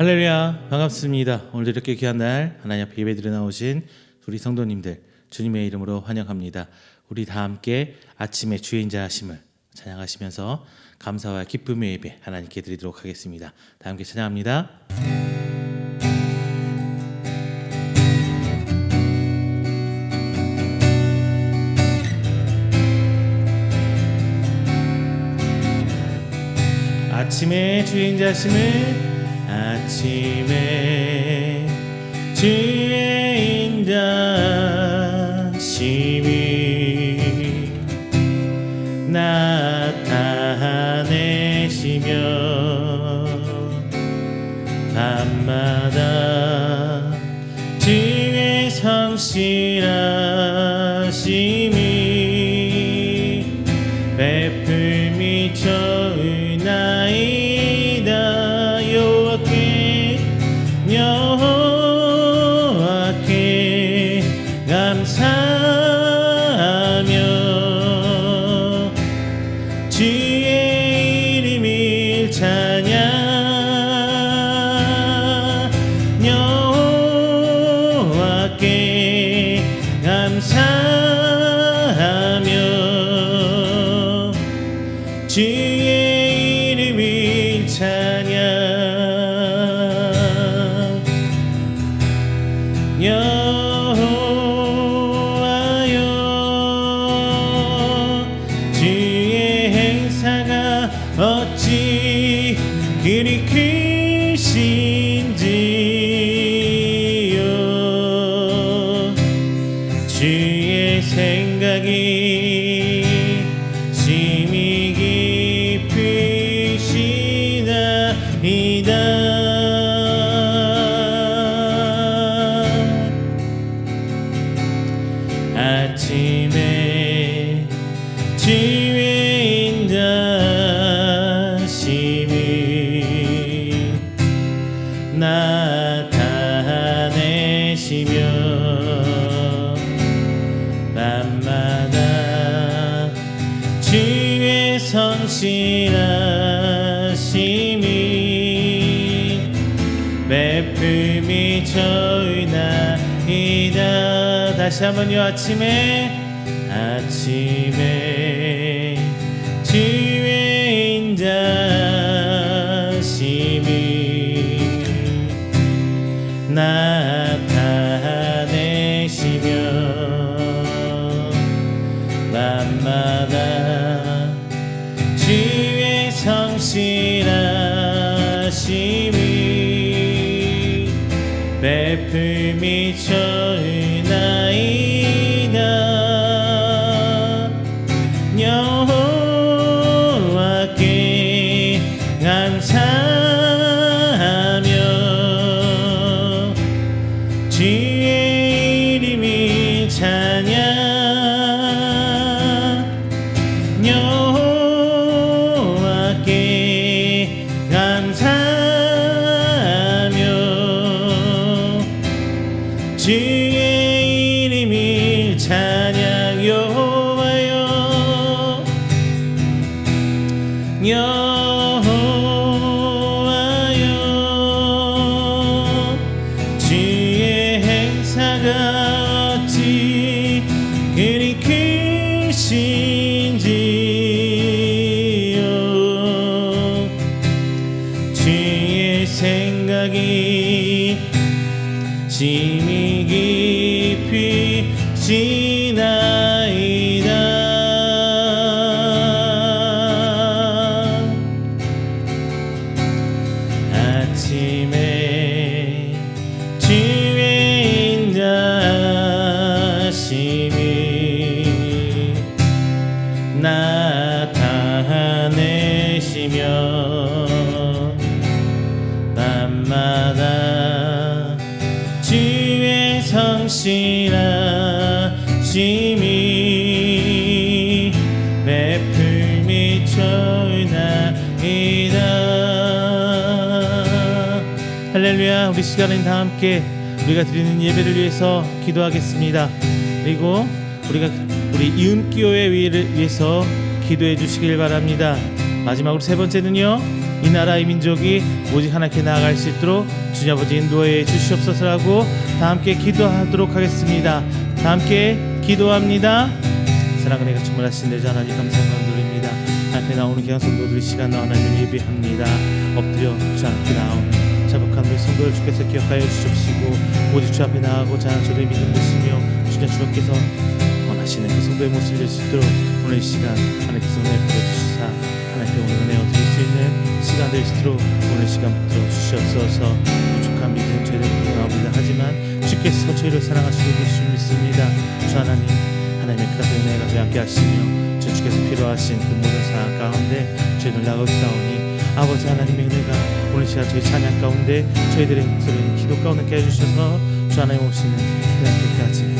할렐루야, 반갑습니다. 오늘도 이렇게 귀한 날 하나님 앞에 예배드려 나오신 우리 성도님들 주님의 이름으로 환영합니다. 우리 다 함께 아침에 주의 인자하심을 찬양하시면서 감사와 기쁨의 예배 하나님께 드리도록 하겠습니다. 다 함께 찬양합니다. 아침에 주의 인자하심을, 아침에 주의 인자하심이 나타내시며 밤마다 주의 성실하심이 베풀미 좋으나이다. 여호와께 감사하며 주의 이름을 찬양. 여호와께 감사하며 주의 이름을 찬양. 여호와여, 주의 행사가 어찌 그리 크신지요. 주의 생각이 심히 깊으시나이다. 아침에 주의 인자하심이 나타내시며 밤마다 주의 성실하심이 베풀미 좋으나이다. 다시 한번요. 아침에 주의 인자하심이 나타내시며 밤마다 주의 성실하심이 베풀미 좋으나이다. 여호와께 감사하며 주의 이름을 찬양. 여호와께 감사하며 주의 이름을 찬양. 여호와여, 여호와여, 주의 행사가 어찌 그리 크신지요. 주의 생각이 심히 깊으시나이다. 아침에 주의 인자하심이 나타내시며 밤마다 주의 성실하심이 베풀미 좋으나이다. 할렐루야. 우리 시간은 다 함께 우리가 드리는 예배를 위해서 기도하겠습니다. 그리고 우리 이음교회 위해서 기도해 주시길 바랍니다. 마지막으로 세 번째는요, 이 나라의 민족이 오직 하나님께 나아갈 수 있도록 주님 아버지 인도해 주시옵소서라고 다 함께 기도하도록 하겠습니다. 다 함께 기도합니다. 사랑과 내가 충만하신 내 주 하나님 감사합니다. 드립니다. 하나님께 나오는 귀한 성도들의 시간 하나님을 예배합니다. 엎드려 주 앞에 나오는 자복한 우리 성도를 주께서 기억하여 주십시고 오직 주 앞에 나아가고 저를 믿음 드시며 주께서 원하시는 그 성도의 모습을 낼 수 있도록 오늘 이 시간 하나님께서 은혜 부어주시사 하나님께 오늘 은혜 얻을 수 있는 시간 될 수 있도록 오늘 시간 붙들어 주시옵소서. 부족한 믿음 죄를 나옵니다. 하지만 주께서 저희를 사랑하시고 계시줄 믿습니다. 주 하나님의 그 은혜가 저희 함께 하시며 주께서 필요하신 그 모든 상황 가운데 저희를 나가옵사오니 아버지 하나님의 은혜가 오늘 시간 저희 찬양 가운데 저희들의 목소리를 기도 가운데 깨 주셔서 주 하나님 오시는 그 앞에까지 진정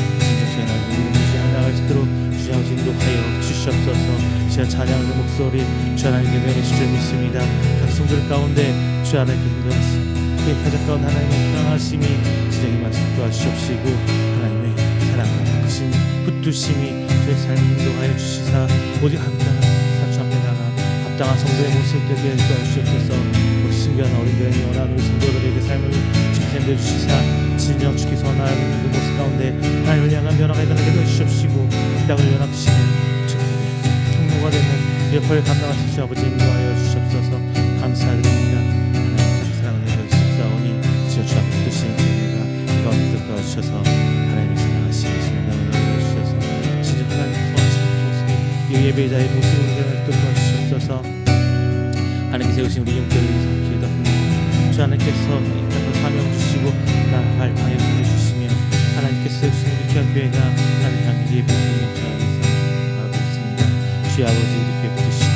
저희 하나님의 믿음을 나갈 수 있도록 주 아버지 인도하여 주시옵소서. 시간 찬양의 목소리 주 하나님께 내주실 줄 믿습니다. 각 성들 가운데 주 하나님께 인도하시고 그 가족 가운데 하나님의 평하심이 진정히 말씀 도와주시옵시고 하나님의 사랑과 붙드심이 저희 삶을 인도하여 주시사 오직 합당한 사주 앞에 나가 합당한 성도의 모습 되게 해주시옵소서. 우리 순교한 어린들의 영원한 우리 성도들에게 삶을 주께서 내주시사 진정 주께서 하나님의 그 모습 가운데 하나님을 향한 변화가 일어나게 해주시옵시고 이 땅을 연합시는 통로가 되는 역할을 감당하실 수 아버지 인도하여 주시옵소서. 감사드립니다. 하나님의 사랑을 내려주시옵사오니 지어 주 앞에 두시는 은혜가 이와 함께 도와주셔서 하나님의 사랑하시는 예배자의 모습을 도와주시옵소서. 하나님께서 세우신 우리 영들을 위해서 기도합니다. 주 하나님께서 이 땅을 사명 주시고 나아갈 방향을 주시며 하나님께서 세우신 우리 귀한 교회가 하나님 향해 예배드리는 영광에서 나아가고 있습니다. 주의 아버지 우리 교회 붙으시고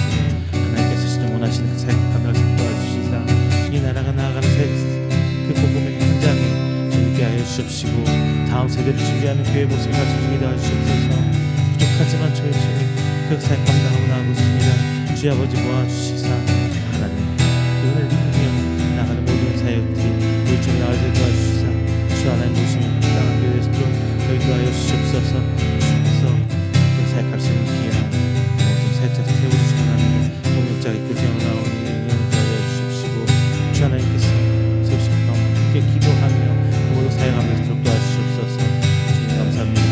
하나님께서 진정 원하시는 그 사역 감당을 도와주시사 이 나라가 나아가는 그 복음의 현장에 저희게 하여 주시옵시고 다음 세대를 준비하는 교회 모습을 갖춰주게 도와주시옵소서. 부족하지만 저희 주님 그 사역 감당하고 나가고 있습니다. 주의 아버지 모아주시사 하나님 그 은혜를 믿으며 나가는 모든 사역들이 우리 쪽에 나와서 도와주시사 주 하나님 모시며 감당하게 되도록 저희 도와여 주시옵소서. 주께서 그 사역할 수 있는 기회나 모든 사역자를 세워주시고 나면 동역자의 교제로 나오는 인연을 도와여 주십시고 주 하나님께서 세우신 가운데 함께 기도하며 모두 사역하며 되도록 도와주시옵소서. 주님 감사합니다.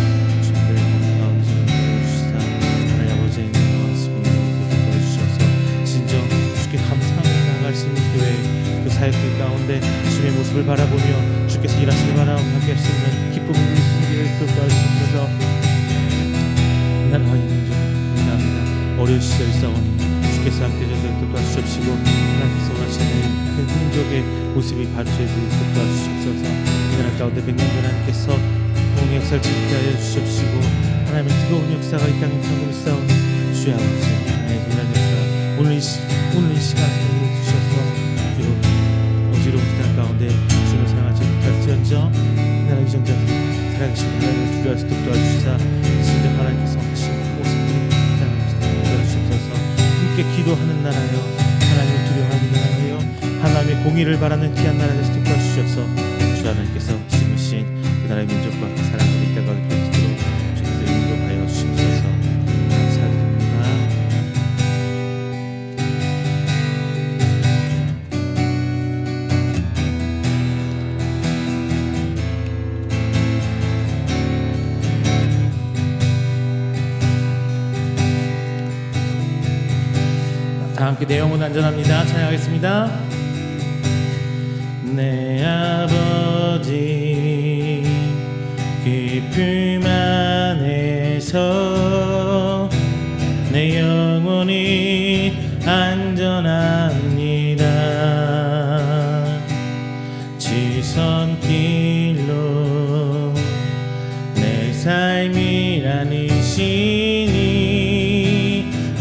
사역들 가운데 주님의 모습을 바라보며 주께서 일하시길 바라며 함께 할 수 있는 기쁨을 누릴 수 있는 길을 도와주셔서 나라와 민족 응답합니다. 어려운 시절 싸우니 주께서 함께 저희를 도와주시옵시고 하나님께서 원하시는 그 민족의 모습이 바로 저희들을 도와주시옵소서. 이 나라 가운데 백년 하나님께서 복음의 역사를 지키게 하여 주시옵시고 하나님의 뜨거운 역사가 이 땅에 일어나고 있사오니 주의 아버지 하나님의 놀라운 역사 오늘 이 시간에 주셔서 어지러운 땅 가운데 주님을 사랑하지 못할지언정 나라 위정자들이 살아계신 하나님을 두려워할 수 있도록 도와주시사 진정 하나님께서 하신 모습을 도와주시옵소서. 함께 기도하는 나라여 하나님을 두려워하는 나라여 하나님의 공의를 바라는 귀한 나라 되시도록 도와주시옵소서. 주 하나님께서 심으신 그 나라의 민족과 그 사랑을 이 땅 가운데 펼치도록 주께서 인도하여 주시옵소서. 감사드립니다. 다 함께 내 영혼 안전합니다. 찬양하겠습니다. 내 아버지 깊음 안에서 내 영혼이 안전합니다. 지성길로 내 삶이 아니시니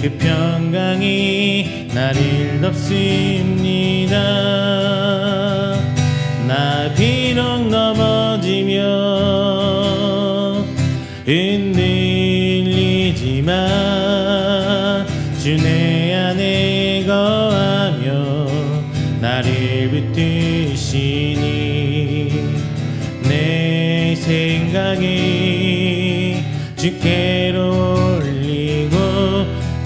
그 평강이 나를 덮습니다. 나 비록 넘어지며 흔들리지만 주 내 안에 거하며 나를 붙드시니 내 생각이 주께로 올리고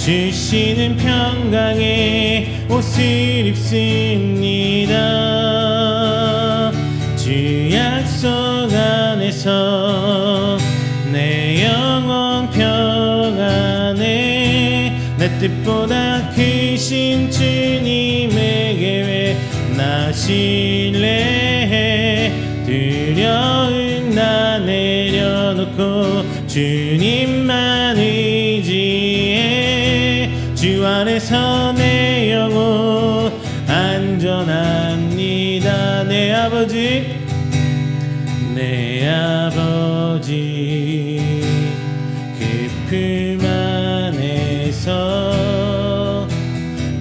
주시는 평강의 옷을 입습니다. 주 약속 안에서 내 영혼 평안해. 내 뜻보다 크신 주님에게 왜 나 신뢰해. 두려움 나 내려놓고 주님만 의지해. 주 안에서 내 영혼 안전합니다. 내 아버지 그 품 안에서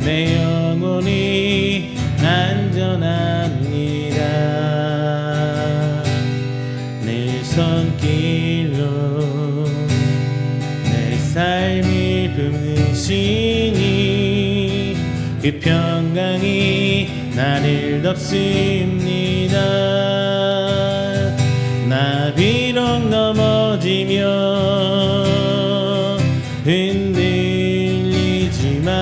내 영혼이 안전합니다. 내 손길로 내 삶을 품으시니 그 평강이 나를 덮습니다. 나 비록 넘어지며 흔들리지만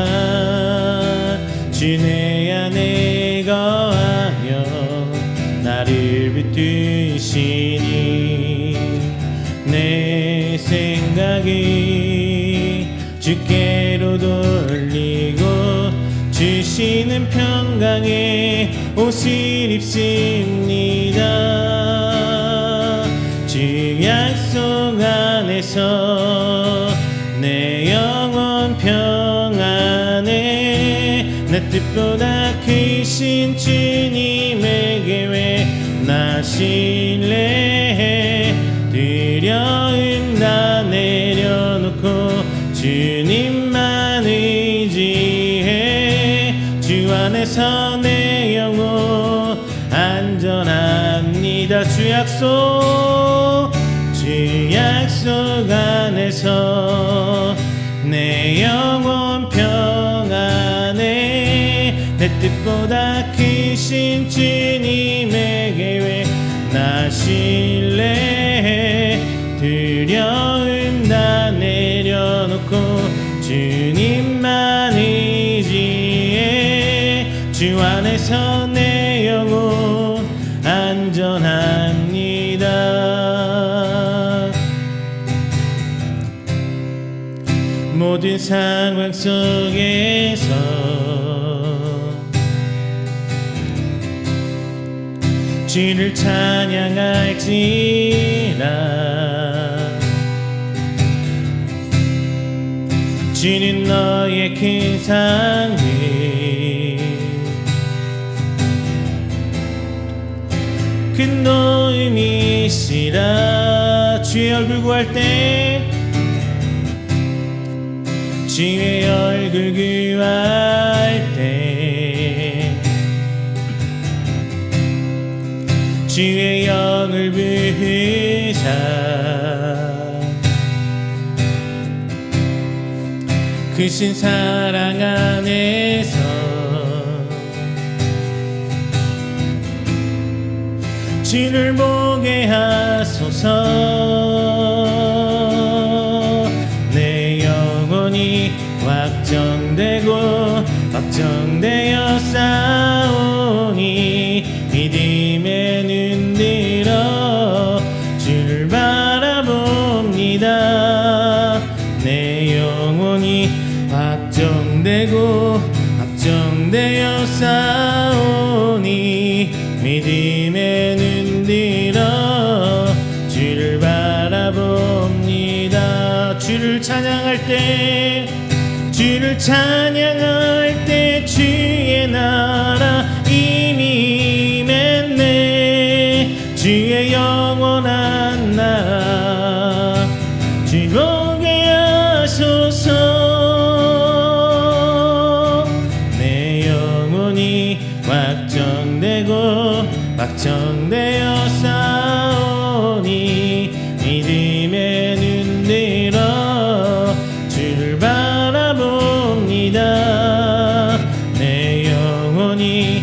주 내 안에 거하며 나를 붙드시니 내 생각이 주께로 돌리고 주시는 평강의 옷을 입습니다. 주 약속 안에서 내 영혼 평안해. 내 뜻보다 크신 주님에게 왜 나 신뢰해. 두려움 나 내려놓고 주님만 의지해. 주 안에서 내 영혼 안전합니다. 주 약속 안에서 내 영혼 평안해. 내 뜻보다 크신 주님에게 왜 나 신뢰해. 두려움 나 내려놓고 주님만 의지해. 주 안에서 내 영혼 안전합니다. 모든 상황 속에서 주를 찬양할지라. 주는 너의 큰 상을 큰 도움이시라. 주의 얼굴 구할 때 주의 얼굴 구할 때 주의 영을 부으사 크신 사랑 안에서 주를 보게 하소서. 내 영혼이 확정되어 싸우니 믿음에 눈들어 주를 바라봅니다. 내 영혼이 확정되어 싸우니 믿음에 눈들어 주를 바라봅니다. 주를 찬양할 때 주의 나라 이미 맺네. 주의 영원한 나라 주 보게 하소서. 내 영혼이 확정되어 싸우니 믿음에 눈들어 주를 바라봅니다. 내 영혼이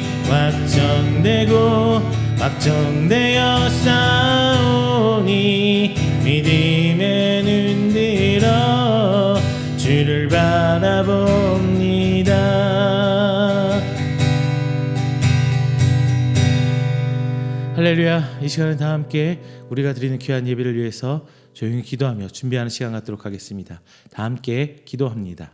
확정되어 싸우니 믿음에 눈들어 주를 바라 바라봅니다. 할렐루야. 이 시간은 다 함께 우리가 드리는 귀한 예배를 위해서 조용히 기도하며 준비하는 시간 갖도록 하겠습니다. 다 함께 기도합니다.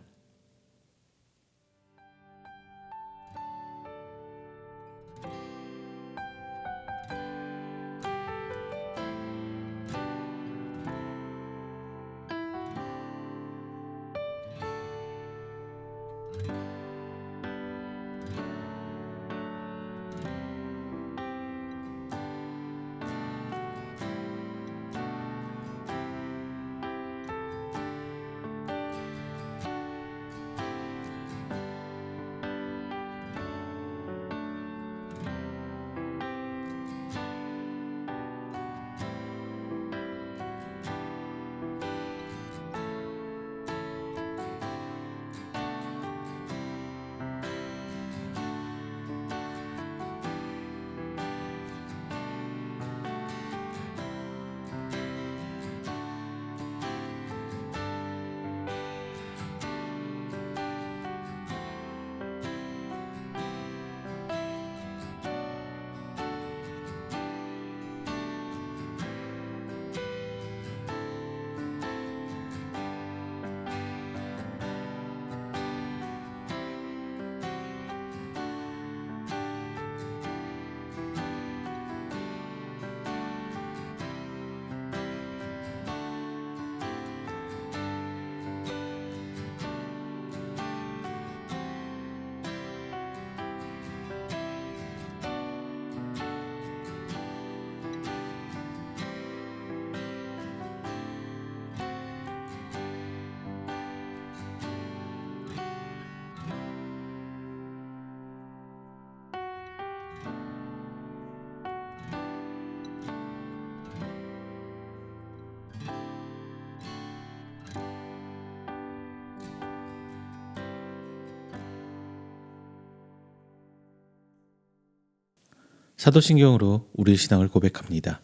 사도신경으로 우리의 신앙을 고백합니다.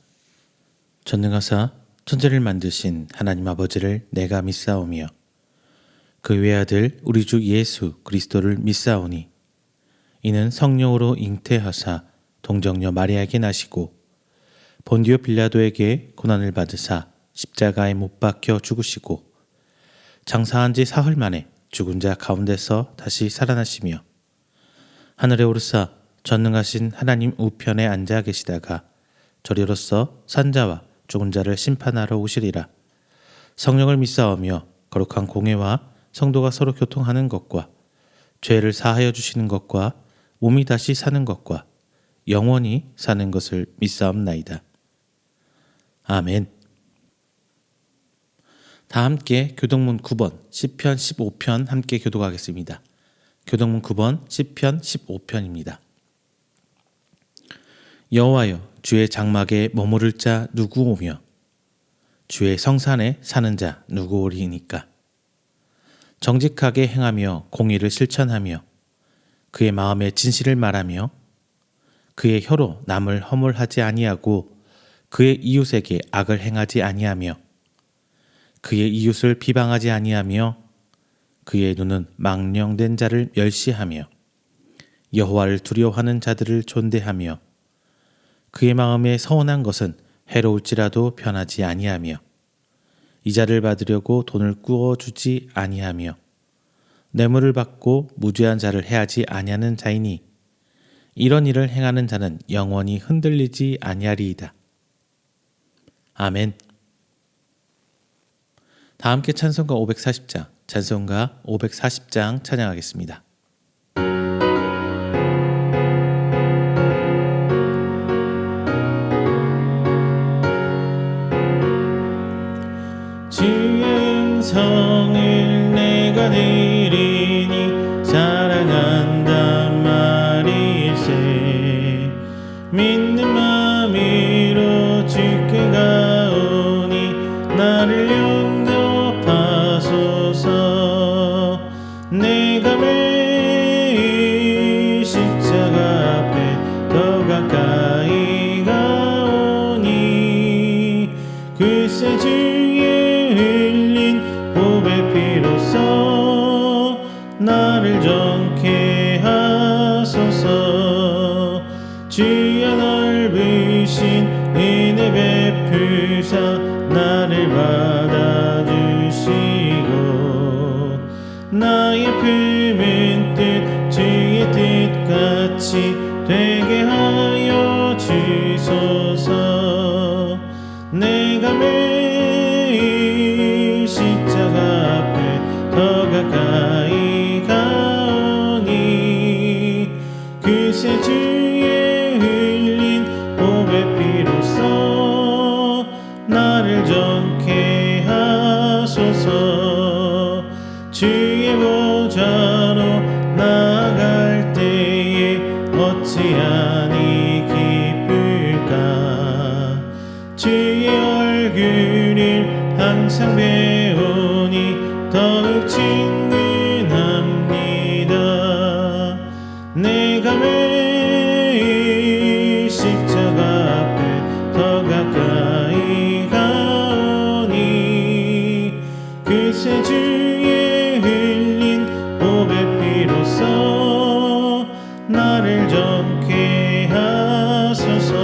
전능하사 천지를 만드신 하나님 아버지를 내가 믿사오며 그 외아들 우리 주 예수 그리스도를 믿사오니 이는 성령으로 잉태하사 동정녀 마리아에게 나시고 본디오 빌라도에게 고난을 받으사 십자가에 못 박혀 죽으시고 장사한 지 사흘 만에 죽은 자 가운데서 다시 살아나시며 하늘에 오르사 전능하신 하나님 우편에 앉아 계시다가 저리로서 산자와 죽은 자를 심판하러 오시리라. 성령을 믿사오며 거룩한 공회와 성도가 서로 교통하는 것과 죄를 사하여 주시는 것과 몸이 다시 사는 것과 영원히 사는 것을 믿사옵나이다. 아멘. 다 함께 교동문 9번 시편 15편 함께 교독하겠습니다. 교동문 9번 시편 15편입니다. 여호와여, 주의 장막에 머무를 자 누구 오며 주의 성산에 사는 자 누구 오리이니까. 정직하게 행하며 공의를 실천하며 그의 마음에 진실을 말하며 그의 혀로 남을 허물하지 아니하고 그의 이웃에게 악을 행하지 아니하며 그의 이웃을 비방하지 아니하며 그의 눈은 망령된 자를 멸시하며 여호와를 두려워하는 자들을 존대하며 그의 마음에 서운한 것은 해로울지라도 변하지 아니하며 이자를 받으려고 돈을 꾸어주지 아니하며 뇌물을 받고 무죄한 자를 해하지 아니하는 자이니 이런 일을 행하는 자는 영원히 흔들리지 아니하리이다. 아멘. 다 함께 찬송가 540장, 찬송가 540장 찬양하겠습니다. 주의 성을 내가 드리니 사랑한단 말일세. 믿는 마음으로 주께 가오니 나를 용접하소서. 내가 매일 십자가 앞에 더 가까이 가오니 글쎄 주의 흘린 보배 피로써 나를 정케 하소서. 주여 넓으신 은혜 베푸사 나를 받아주시고 나의 품은 뜻 주의 뜻같이 되게 하여 주소서. 내가 매일 십자가 앞에 더 가까이 가오니 그새 주의 흘린 보배 피로써 나를 정케 하소서. 주의 보좌로 나아갈 때에 어찌하니 기쁠까. 주의 얼굴을 항상 배우니 더욱 친근합니다. 내가 매일 십자가 앞에 더 가까이 가오니 그새 주의 흘린 보배 피로써 나를 정케 하소서.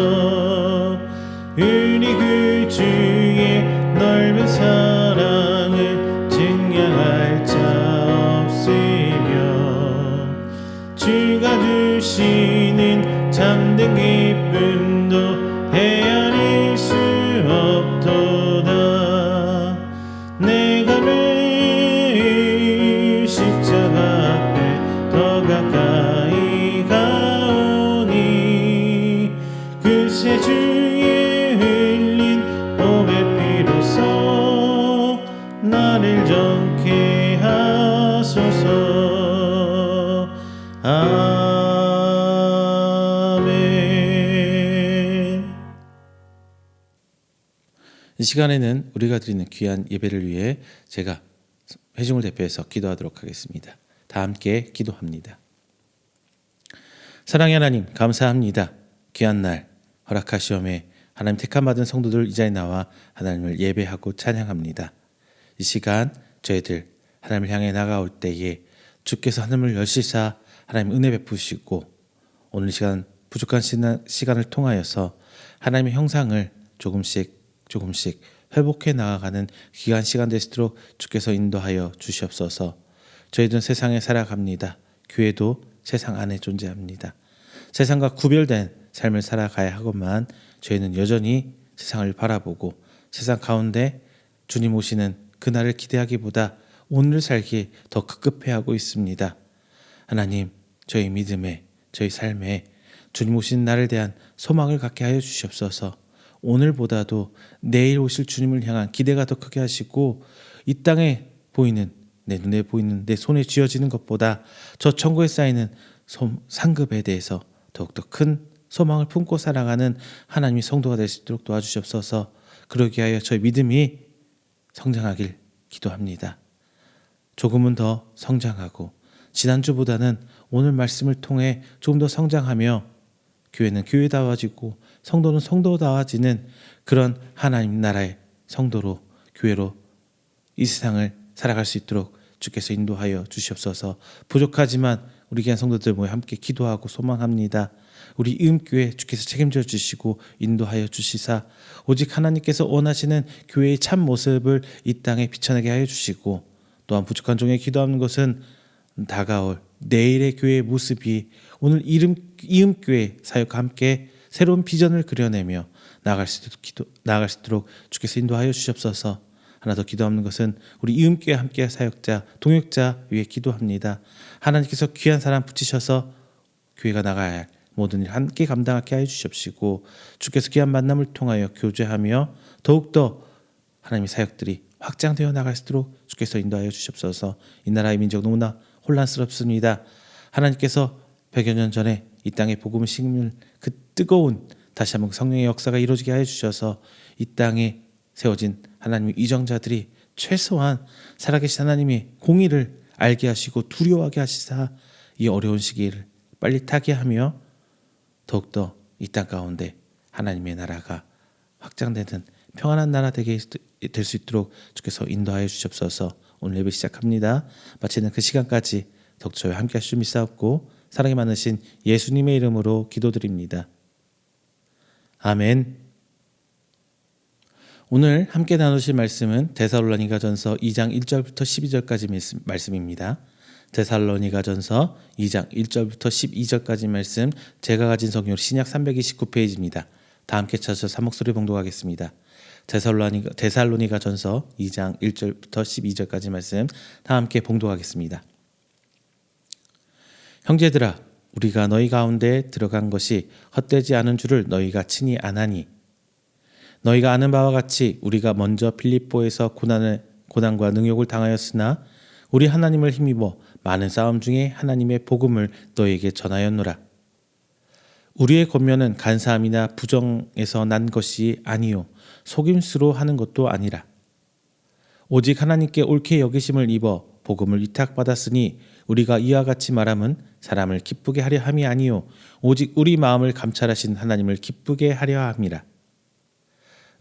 우리 그 주의 넓은 사랑을 증량할 자 없으며 주가 주시는 참된 기쁨도 헤아릴 수 없도다. 내가 매일 십자가 앞에 더 가까이 가오니 그새 주의 흘린 보배 피로써 나를 정케 하소서. 아멘. 이 시간에는 우리가 드리는 귀한 예배를 위해 제가 회중을 대표해서 기도하도록 하겠습니다. 다 함께 기도합니다. 사랑의 하나님, 감사합니다. 귀한 날 허락하시오매 하나님 택함받은 성도들 이 자리에 나와 하나님을 예배하고 찬양합니다. 이 시간 저희들 하나님을 향해 나가올 때에 주께서 하나님을 열시사 하나님 은혜 베푸시고 오늘 이 시간 부족한 시간을 통하여서 하나님의 형상을 조금씩 회복해 나아가는 귀한 시간 되시도록 주께서 인도하여 주시옵소서. 저희들은 세상에 살아갑니다. 교회도 세상 안에 존재합니다. 세상과 구별된 삶을 살아가야 하고만 저희는 여전히 세상을 바라보고 세상 가운데 주님 오시는 그날을 기대하기보다 오늘을 살기 더 급급해하고 있습니다. 하나님, 저희 믿음에 저희 삶에 주님 오시는 날에 대한 소망을 갖게 하여 주시옵소서. 오늘보다도 내일 오실 주님을 향한 기대가 더 크게 하시고 이 땅에 보이는 내 눈에 보이는 내 손에 쥐어지는 것보다 저 천국에 쌓이는 상급에 대해서 더욱더 큰 소망을 품고 살아가는 하나님의 성도가 될 수 있도록 도와주시옵소서. 그러기 위하여 저희 믿음이 성장하길 기도합니다. 조금은 더 성장하고 지난주보다는 오늘 말씀을 통해 조금 더 성장하며 교회는 교회다워지고 성도는 성도다워지는 그런 하나님 나라의 성도로 교회로 이 세상을 살아갈 수 있도록 주께서 인도하여 주시옵소서. 부족하지만 우리 귀한 성도들 모여 함께 기도하고 소망합니다. 우리 이음교회 주께서 책임져 주시고 인도하여 주시사 오직 하나님께서 원하시는 교회의 참 모습을 이 땅에 비춰내게 하여 주시고 또한 부족한 종에 기도하는 것은 다가올 내일의 교회의 모습이 오늘 이음교회 사역과 함께 새로운 비전을 그려내며 나아갈 수 있도록 주께서 인도하여 주시옵소서. 하나 더 기도하는 것은 우리 이음교회 함께 사역자 동역자 위해 기도합니다. 하나님께서 귀한 사람 붙이셔서 교회가 나가야 할 모든 일 함께 감당하게 하여 주시옵시고 주께서 귀한 만남을 통하여 교제하며 더욱더 하나님의 사역들이 확장되어 나갈 수 있도록 주께서 인도하여 주시옵소서. 이 나라의 민족 너무나 혼란스럽습니다. 하나님께서 100여 년 전에 이 땅에 복음을 심는 그 뜨거운 다시 한번 성령의 역사가 이루어지게 하여 주셔서 이 땅에 세워진 하나님의 위정자들이 최소한 살아계신 하나님의 공의를 알게 하시고 두려워하게 하시사 이 어려운 시기를 빨리 타게 하며 더욱더 이 땅 가운데 하나님의 나라가 확장되는 평안한 나라 되게 될 수 있도록 주께서 인도하여 주시옵소서. 오늘 예배 시작합니다. 마치는 그 시간까지 덕저와 함께 하실 줄 믿사옵고 사랑이 많으신 예수님의 이름으로 기도드립니다. 아멘. 오늘 함께 나누실 말씀은 데살로니가전서 2장 1절부터 12절까지 말씀입니다. 데살로니가전서 2장 1절부터 12절까지 말씀, 제가 가진 성경 신약 329페이지입니다. 다 함께 찾아서 한 목소리 봉독하겠습니다. 데살로니가전서 2장 1절부터 12절까지 말씀 다 함께 봉독하겠습니다. 형제들아, 우리가 너희 가운데 들어간 것이 헛되지 않은 줄을 너희가 친히 아나니, 너희가 아는 바와 같이 우리가 먼저 빌립보에서 고난과 능욕을 당하였으나 우리 하나님을 힘입어 많은 싸움 중에 하나님의 복음을 너희에게 전하였노라. 우리의 권면은 간사함이나 부정에서 난 것이 아니요 속임수로 하는 것도 아니라 오직 하나님께 옳게 여기심을 입어 복음을 위탁받았으니 우리가 이와 같이 말함은 사람을 기쁘게 하려 함이 아니요 오직 우리 마음을 감찰하신 하나님을 기쁘게 하려 함이라.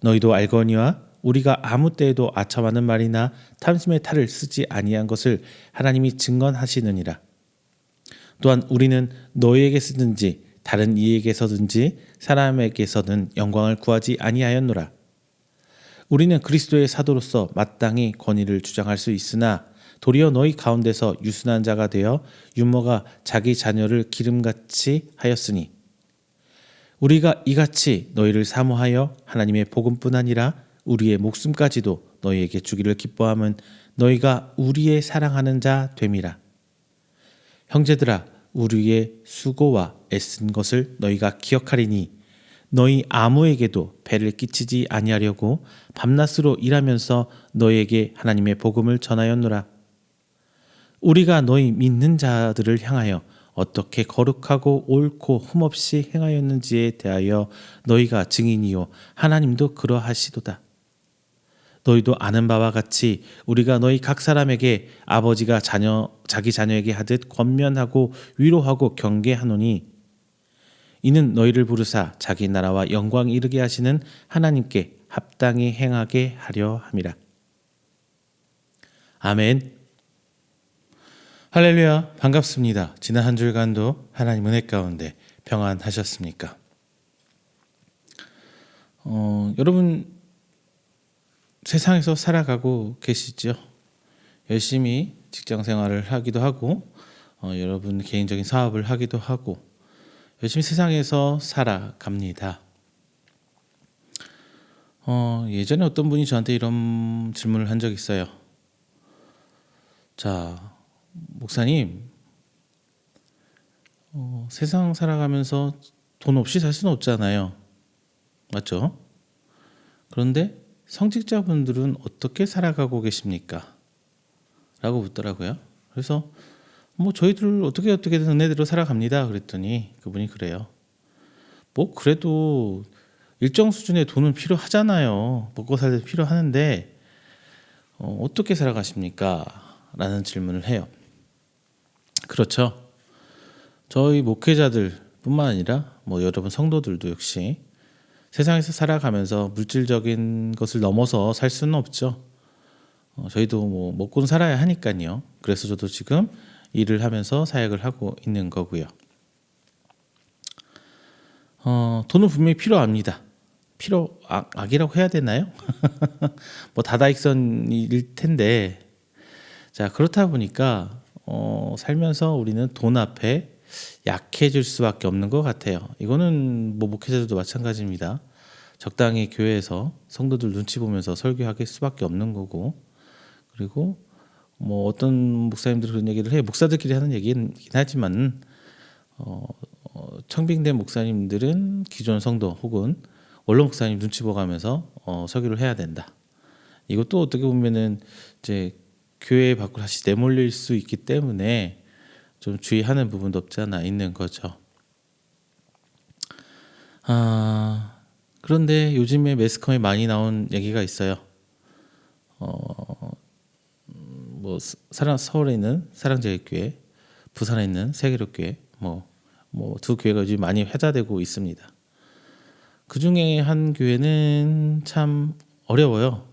너희도 알거니와 우리가 아무 때에도 아첨하는 말이나 탐심의 탈을 쓰지 아니한 것을 하나님이 증언하시느니라. 또한 우리는 너희에게 쓰든지 다른 이에게서든지 사람에게서는 영광을 구하지 아니하였노라. 우리는 그리스도의 사도로서 마땅히 권위를 주장할 수 있으나 도리어 너희 가운데서 유순한 자가 되어 유모가 자기 자녀를 기름같이 하였으니 우리가 이같이 너희를 사모하여 하나님의 복음뿐 아니라 우리의 목숨까지도 너희에게 주기를 기뻐함은 너희가 우리의 사랑하는 자 됨이라. 형제들아, 우리의 수고와 애쓴 것을 너희가 기억하리니 너희 아무에게도 배를 끼치지 아니하려고 밤낮으로 일하면서 너희에게 하나님의 복음을 전하였노라. 우리가 너희 믿는 자들을 향하여 어떻게 거룩하고 옳고 흠없이 행하였는지에 대하여 너희가 증인이요 하나님도 그러하시도다. 너희도 아는 바와 같이 우리가 너희 각 사람에게 아버지가 자기 자녀에게 하듯 권면하고 위로하고 경계하노니 이는 너희를 부르사 자기 나라와 영광 이르게 하시는 하나님께 합당히 행하게 하려 함이라. 아멘. 할렐루야, 반갑습니다. 지난 한 주간도 하나님 은혜 가운데 평안하셨습니까? 여러분 세상에서 살아가고 계시죠? 열심히 직장 생활을 하기도 하고 여러분 개인적인 사업을 하기도 하고 열심히 세상에서 살아갑니다. 예전에 어떤 분이 저한테 이런 질문을 한 적이 있어요. 자, 목사님, 세상 살아가면서 돈 없이 살 수는 없잖아요. 맞죠? 그런데 성직자분들은 어떻게 살아가고 계십니까? 라고 묻더라고요. 그래서 저희들 어떻게든 은혜대로 살아갑니다. 그랬더니 그분이 그래요. 그래도 일정 수준의 돈은 필요하잖아요. 먹고 살 때 필요하는데 어떻게 살아가십니까? 라는 질문을 해요. 그렇죠. 저희 목회자들 뿐만 아니라 여러분 성도들도 역시 세상에서 살아가면서 물질적인 것을 넘어서 살 수는 없죠. 저희도 먹고는 살아야 하니까요. 그래서 저도 지금 일을 하면서 사역을 하고 있는 거고요. 돈은 분명히 필요합니다. 악이라고 해야 되나요? 다다익선일 텐데, 자, 그렇다 보니까 살면서 우리는 돈 앞에 약해질 수밖에 없는 것 같아요. 이거는 목회자들도 마찬가지입니다. 적당히 교회에서 성도들 눈치 보면서 설교할 수밖에 없는 거고, 그리고 어떤 목사님들은 그런 얘기를 해요. 목사들끼리 하는 얘기긴 하지만 청빙된 목사님들은 기존 성도 혹은 원로 목사님 눈치 보가면서 설교를 해야 된다. 이것도 어떻게 보면은 이제 교회 밖으로 다시 내몰릴 수 있기 때문에 좀 주의하는 부분도 없지 않아 있는 거죠. 그런데 요즘에 매스컴에 많이 나온 얘기가 있어요. 서울에 있는 사랑제일교회, 부산에 있는 세계로교회, 두 교회가 요즘 많이 회자되고 있습니다. 그 중에 한 교회는 참 어려워요.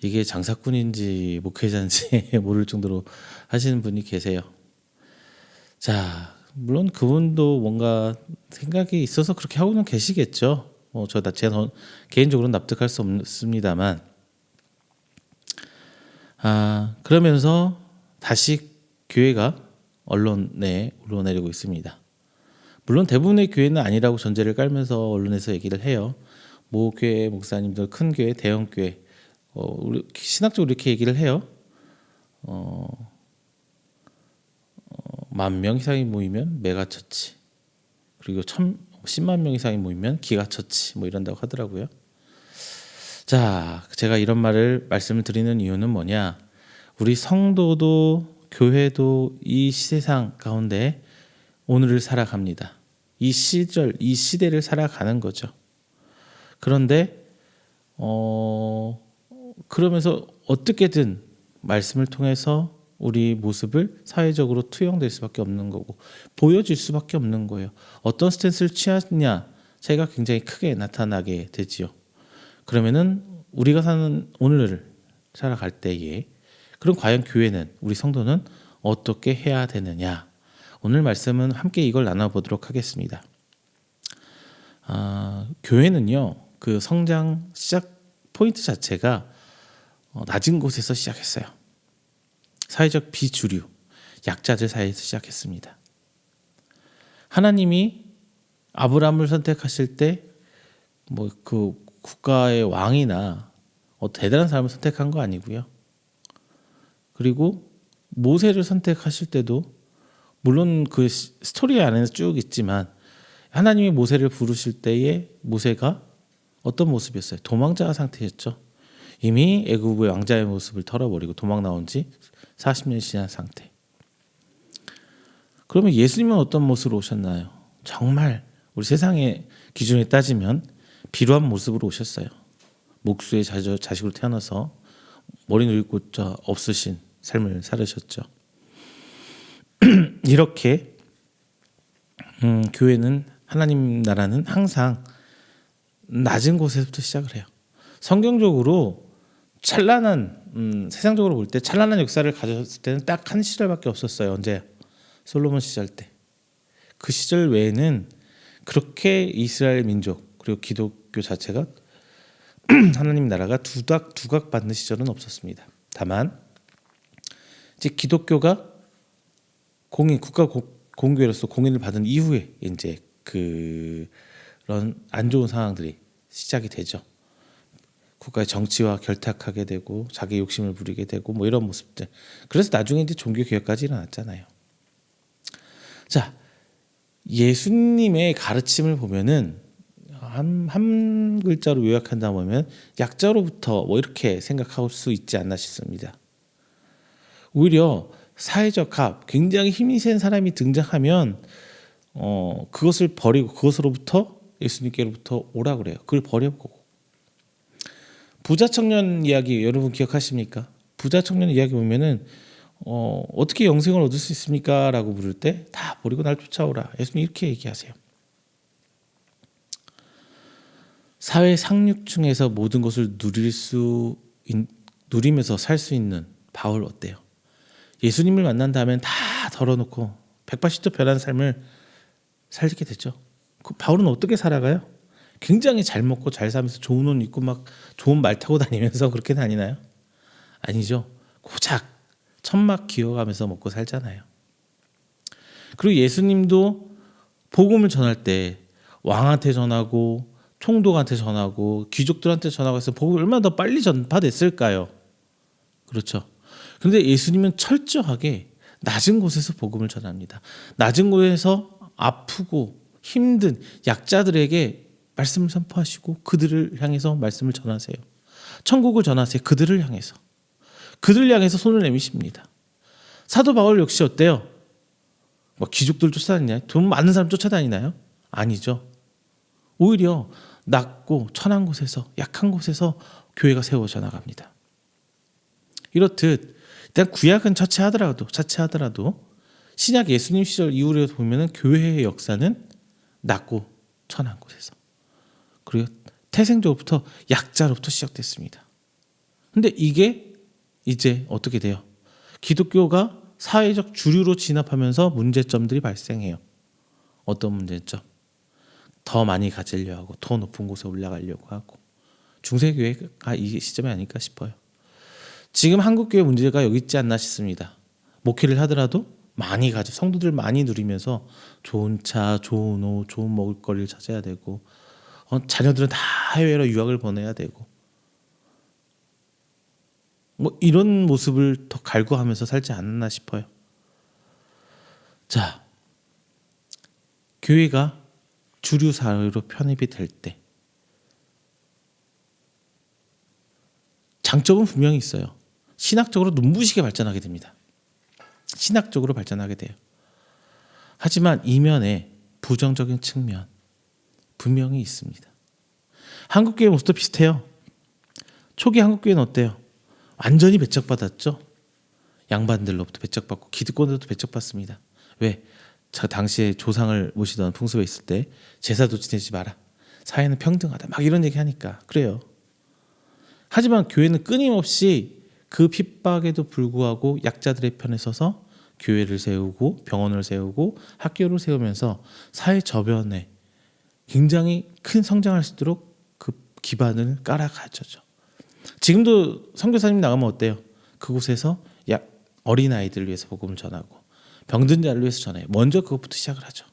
이게 장사꾼인지 목회자인지 모를 정도로 하시는 분이 계세요. 자, 물론 그분도 뭔가 생각이 있어서 그렇게 하고는 계시겠죠. 제가 개인적으로 납득할 수 없습니다만, 그러면서 다시 교회가 언론에 오르내리고 있습니다. 물론 대부분의 교회는 아니라고 전제를 깔면서 언론에서 얘기를 해요. 모 교회 목사님들, 큰 교회, 대형 교회, 우리 신학적으로 이렇게 얘기를 해요. 10,000명 이상이 모이면 메가처치, 그리고 10만 명 이상이 모이면 기가처치, 뭐 이런다고 하더라고요. 자, 제가 이런 말씀을 드리는 이유는 뭐냐? 우리 성도도 교회도 이 세상 가운데 오늘을 살아갑니다. 이 시절, 이 시대를 살아가는 거죠. 그런데 그러면서 어떻게든 말씀을 통해서 우리 모습을 사회적으로 투영될 수밖에 없는 거고 보여질 수밖에 없는 거예요. 어떤 스탠스를 취하느냐 차이가 굉장히 크게 나타나게 되지요. 그러면은 우리가 사는 오늘을 살아갈 때에 그럼 과연 교회는, 우리 성도는 어떻게 해야 되느냐? 오늘 말씀은 함께 이걸 나눠보도록 하겠습니다. 교회는요, 그 성장 시작 포인트 자체가 낮은 곳에서 시작했어요. 사회적 비주류, 약자들 사이에서 시작했습니다. 하나님이 아브라함을 선택하실 때 뭐 그 국가의 왕이나 대단한 사람을 선택한 거 아니고요. 그리고 모세를 선택하실 때도 물론 그 스토리 안에서 쭉 있지만 하나님이 모세를 부르실 때에 모세가 어떤 모습이었어요? 도망자 상태였죠. 이미 애굽의 왕자의 모습을 털어버리고 도망 나온 지 40년 지난 상태. 그러면 예수님은 어떤 모습으로 오셨나요? 정말 우리 세상의 기준에 따지면 비루한 모습으로 오셨어요. 목수의 자식으로 태어나서 머리 누릴 곳자 없으신 삶을 살으셨죠. 이렇게 교회는, 하나님 나라는 항상 낮은 곳에서부터 시작을 해요. 성경적으로 찬란한, 세상적으로 볼 때 찬란한 역사를 가졌을 때는 딱 한 시절밖에 없었어요. 언제? 솔로몬 시절 때. 그 시절 외에는 그렇게 이스라엘 민족 그리고 기독교 자체가 하나님 나라가 두각 받는 시절은 없었습니다. 다만 이제 기독교가 국가 공교회로서 공인을 받은 이후에 이제 그런 안 좋은 상황들이 시작이 되죠. 국가의 정치와 결탁하게 되고 자기 욕심을 부리게 되고 뭐 이런 모습들. 그래서 나중에 이제 종교 개혁까지 일어났잖아요. 자, 예수님의 가르침을 보면은 한 글자로 요약한다 보면 약자로부터 뭐 이렇게 생각할 수 있지 않나 싶습니다. 오히려 사회적 합, 굉장히 힘이 센 사람이 등장하면 그것을 버리고 그것으로부터 예수님께로부터 오라 그래요. 그걸 버려보고. 부자 청년 이야기 여러분 기억하십니까? 부자 청년 이야기 보면은 어떻게 영생을 얻을 수 있습니까? 라고 물을 때 다 버리고 날 쫓아오라. 예수님 이렇게 얘기하세요. 사회 상류층에서 모든 것을 누리면서 살 수 있는 바울 어때요? 예수님을 만난 다음엔 다 덜어놓고 180도 변한 삶을 살게 되죠. 그 바울은 어떻게 살아가요? 굉장히 잘 먹고 잘 살면서 좋은 옷 입고 막 좋은 말 타고 다니면서 그렇게 다니나요? 아니죠. 고작 천막 기어가면서 먹고 살잖아요. 그리고 예수님도 복음을 전할 때 왕한테 전하고 총독한테 전하고 귀족들한테 전하고 해서 복음이 얼마나 더 빨리 전파됐을까요? 그렇죠. 그런데 예수님은 철저하게 낮은 곳에서 복음을 전합니다. 낮은 곳에서 아프고 힘든 약자들에게 말씀을 선포하시고 그들을 향해서 말씀을 전하세요. 천국을 전하세요. 그들을 향해서. 그들을 향해서 손을 내미십니다. 사도 바울 역시 어때요? 뭐 귀족들 쫓아다니나요? 돈 많은 사람 쫓아다니나요? 아니죠. 오히려 낮고 천한 곳에서, 약한 곳에서 교회가 세워져 나갑니다. 이렇듯 일단 구약은 자체하더라도 신약 예수님 시절 이후로 보면은 교회의 역사는 낮고 천한 곳에서, 그리고 태생적으로부터 약자로부터 시작됐습니다. 근데 이게 이제 어떻게 돼요? 기독교가 사회적 주류로 진압하면서 문제점들이 발생해요. 어떤 문제점? 더 많이 가지려 하고 더 높은 곳에 올라가려고 하고 중세교회가 이 시점이 아닐까 싶어요. 지금 한국교회 문제가 여기 있지 않나 싶습니다. 목회를 하더라도 많이 가져 성도들 많이 누리면서 좋은 차, 좋은 옷, 좋은 먹을거리를 찾아야 되고 자녀들은 다 해외로 유학을 보내야 되고 뭐 이런 모습을 더 갈구하면서 살지 않나 싶어요. 자, 교회가 주류 사회로 편입이 될 때 장점은 분명히 있어요. 신학적으로 눈부시게 발전하게 됩니다. 신학적으로 발전하게 돼요. 하지만 이면에 부정적인 측면 분명히 있습니다. 한국교회 모습도 비슷해요. 초기 한국교회는 어때요? 완전히 배척받았죠. 양반들로부터 배척받고 기득권들도 배척받습니다. 왜? 저 당시에 조상을 모시던 풍습에 있을 때 제사도 지내지 마라. 사회는 평등하다. 막 이런 얘기 하니까 그래요. 하지만 교회는 끊임없이 그 핍박에도 불구하고 약자들의 편에 서서 교회를 세우고 병원을 세우고 학교를 세우면서 사회 저변에 굉장히 큰 성장할 수 있도록 그 기반을 깔아가죠. 지금도 선교사님 나가면 어때요? 그곳에서 어린아이들을 위해서 복음을 전하고 병든 자를 위해서 전해요. 먼저 그것부터 시작을 하죠.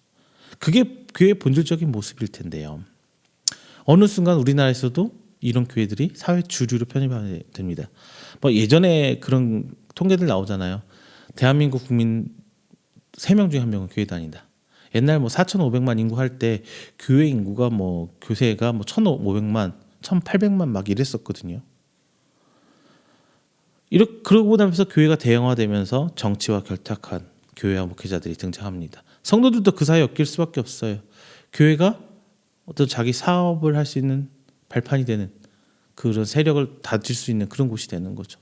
그게 교회의 본질적인 모습일 텐데요. 어느 순간 우리나라에서도 이런 교회들이 사회 주류로 편입하게 됩니다. 뭐 예전에 그런 통계들 나오잖아요. 대한민국 국민 3명 중에 1명은 교회 다닌다. 옛날 뭐 4,500만 인구 할 때 교회 인구가 뭐 교세가 뭐 1,500만, 1,800만 막 이랬었거든요. 그러고 나면서 교회가 대형화되면서 정치와 결탁한 교회와 목회자들이 등장합니다. 성도들도 그 사이에 엮일 수밖에 없어요. 교회가 어떤 자기 사업을 할 수 있는 발판이 되는 그런 세력을 다질 수 있는 그런 곳이 되는 거죠.